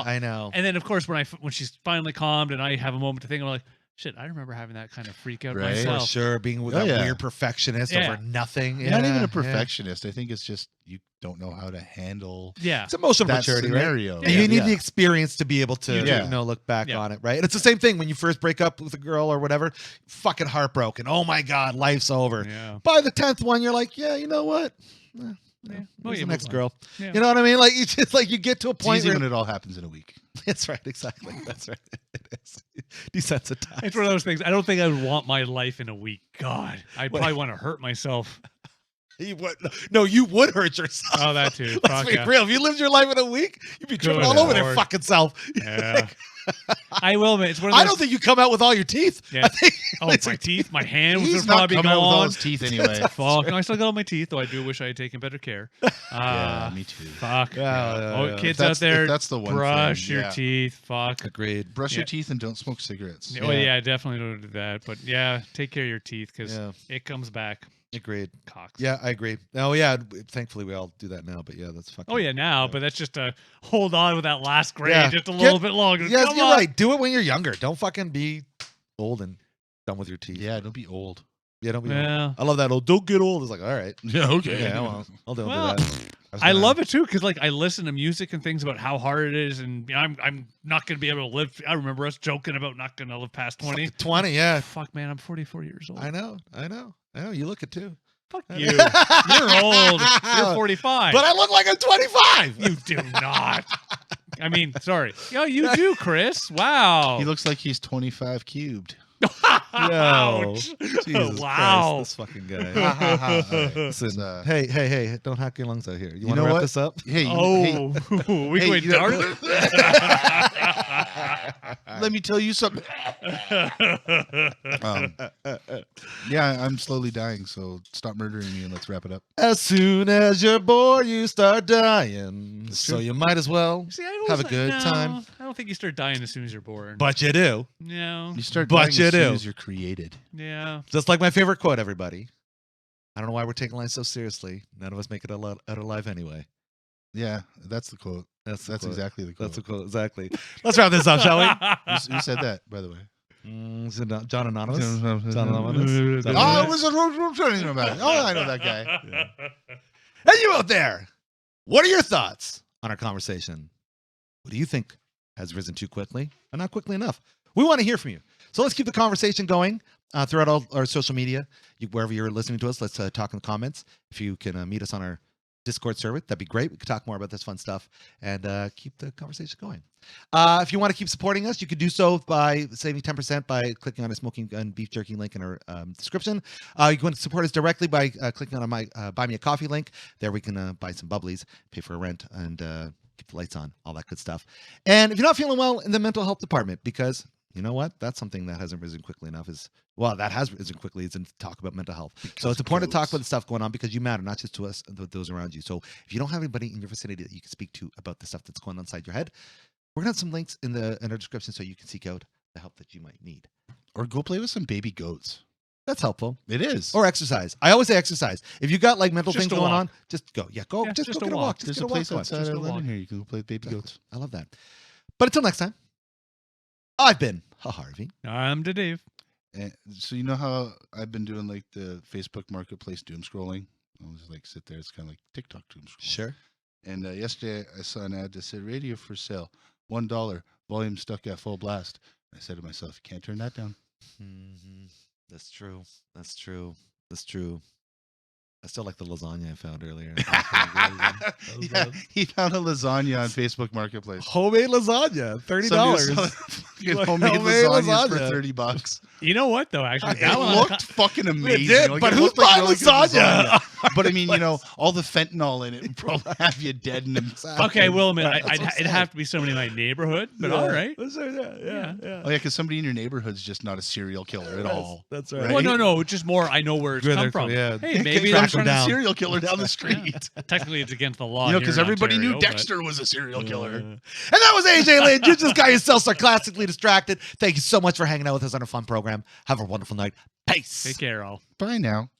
I know. And then of course when she's finally calmed and I have a moment to think, I'm like, shit, I remember having that kind of freak out Right. For myself. sure, being with Oh, that yeah. weird perfectionist Yeah. over nothing. You're not even Yeah, a perfectionist. I think it's just you don't know how to handle Yeah. It's emotional that maturity, right? scenario. And you need the experience to be able to, Yeah. look back Yeah. on it, right? And it's the same thing when you first break up with a girl or whatever, fucking heartbroken. Oh my God, life's over. Yeah. By the 10th one, you're like, yeah, you know what? Yeah. Who's Well, the you next move on. girl? Yeah. You know what I mean? Like you just like you get to a It's point easy where when it all happens in a week. that's right, exactly. That's right. It is desensitized. It's one of those things. I don't think I would want my life in a week. God, I'd probably want to hurt myself. You would, no, you would hurt yourself. Oh, that too. Let's Fuck be yeah. real. If you lived your life in a week, you'd be tripping Good all over their Lord. fucking self. Yeah. I will admit, it's one of those. I don't think you come out with all your teeth. Yeah. I think Oh, my teeth, my hand was He's gonna not probably coming out with all gone. his teeth anyway. Fuck. No, I still got all my teeth, though I do wish I had taken better care. Yeah, me too. Fuck. Yeah, Oh, yeah. kids If out there, if that's the one brush thing, your yeah. teeth. Fuck. agreed. Brush Yeah. your teeth and don't smoke cigarettes. Oh yeah, definitely don't do that. But yeah, take care of your teeth because Yeah, it comes back. agreed. Cocks. Yeah, I agree. Oh yeah, thankfully we all do that now. But yeah, that's fucking. Oh yeah, now, but that's just to hold on with that last grade Yeah. just a Get- little bit longer. Yes, Come you're on. right. Do it when you're younger. Don't fucking be old and done with your teeth. Yeah, don't be old. Yeah, don't be. Old. Yeah. I love that old. Don't get old. It's like, all right. Yeah, okay. Yeah, well, I'll do Well, that. I love it too because like I listen to music and things about how hard it is, and you know, I'm not gonna be able to live. I remember us joking about not gonna live past 20. 20. Yeah, Fuck man, I'm 44 years old. I know. You look it too. Fuck you. You're old. You're 45. But I look like I'm 25. You do not. I mean, sorry. Yo, you do, Chris. Wow. He looks like he's 25 cubed. Ouch. Jesus Wow. Christ, this fucking guy. Listen, uh, hey, don't hack your lungs out here. You want know to wrap what? this up? Hey, Oh, we hey, going you- dark? let me tell you something. Yeah, I'm slowly dying, so stop murdering me and let's wrap it up. As soon as you're bored, you start dying. That's So true. you might as well See, I always have a like- good no, time. I don't think you start dying as soon as you're born. But you do. no. You start But dying you as soon do. as you're created. Yeah. Just like my favorite quote, everybody. I don't know why we're taking life so seriously. None of us make it out alive anyway. Yeah, that's the quote. That's the That's quote. exactly the quote. That's the quote. Exactly. Let's wrap this up, shall we? Who said that, by the way? Is it not John Anonymous? John Oh, Anonymous? John it Anonymous? was a turning about. Oh, I know that guy. Hey, you out there. What are your thoughts on our conversation? What do you think has risen too quickly and not quickly enough? We want to hear from you. So let's keep the conversation going throughout all our social media. Wherever you're listening to us, let's talk in the comments. If you can meet us on our Discord server, that'd be great. We could talk more about this fun stuff and keep the conversation going. If you want to keep supporting us, you could do so by saving 10% by clicking on a smoking gun beef jerky link in our description. You can support us directly by clicking on my Buy Me a Coffee link. There we can buy some bubblies, pay for a rent, and keep the lights on, all that good stuff. And if you're not feeling well, in the mental health department, because you know what? That's something that hasn't risen quickly enough that has risen quickly is in talk about mental health. So it's important to talk about the stuff going on because you matter, not just to us, but those around you. So if you don't have anybody in your vicinity that you can speak to about the stuff that's going on inside your head, we're going to have some links in our description so you can seek out the help that you might need. Or go play with some baby goats. That's helpful. It is. Or exercise. I always say exercise. If you got like mental Just things a going walk. on, just go. Yeah, go. Yeah, just just go a get a walk. walk. Just There's get a place walk outside Just of a London walk. here. You can go play with baby goats. I love that. But until next time, I've been Harvey. I'm to Dave. And so you know how I've been doing like the Facebook Marketplace doom scrolling? I'll just like sit there. It's kind of like TikTok doom scrolling. Sure. And yesterday I saw an ad that said radio for sale, $1, volume stuck at full blast. I said to myself, you can't turn that down. Mm-hmm. That's true. That's true. That's true. I still like the lasagna I found earlier. Yeah, he found a lasagna on Facebook Marketplace. Homemade lasagna, $30. Fucking homemade Homemade lasagnas lasagna. for $30. You know what though? Actually, It that one looked fucking amazing. did, Like, but it who's looked like buying really good lasagna? But I mean, you know, all the fentanyl in it would probably have you dead in a Okay, will admit, That's what I'm it'd have to be somebody in my neighborhood, but all right. Yeah. Oh yeah, because somebody in your neighborhood's just not a serial killer at all. That's right. right. Well, no, just more. I know where it's Where come they're from. from, yeah. Hey, maybe Track there's them There's down. a serial killer down the street. technically it's against the law. You know, here because in everybody knew Ontario, but- Dexter was a serial killer. And that was AJ Lynch. You just got yourself sarcastically distracted. Thank you so much for hanging out with us on our fun program. Have a wonderful night. Peace. Take care, all. Bye now.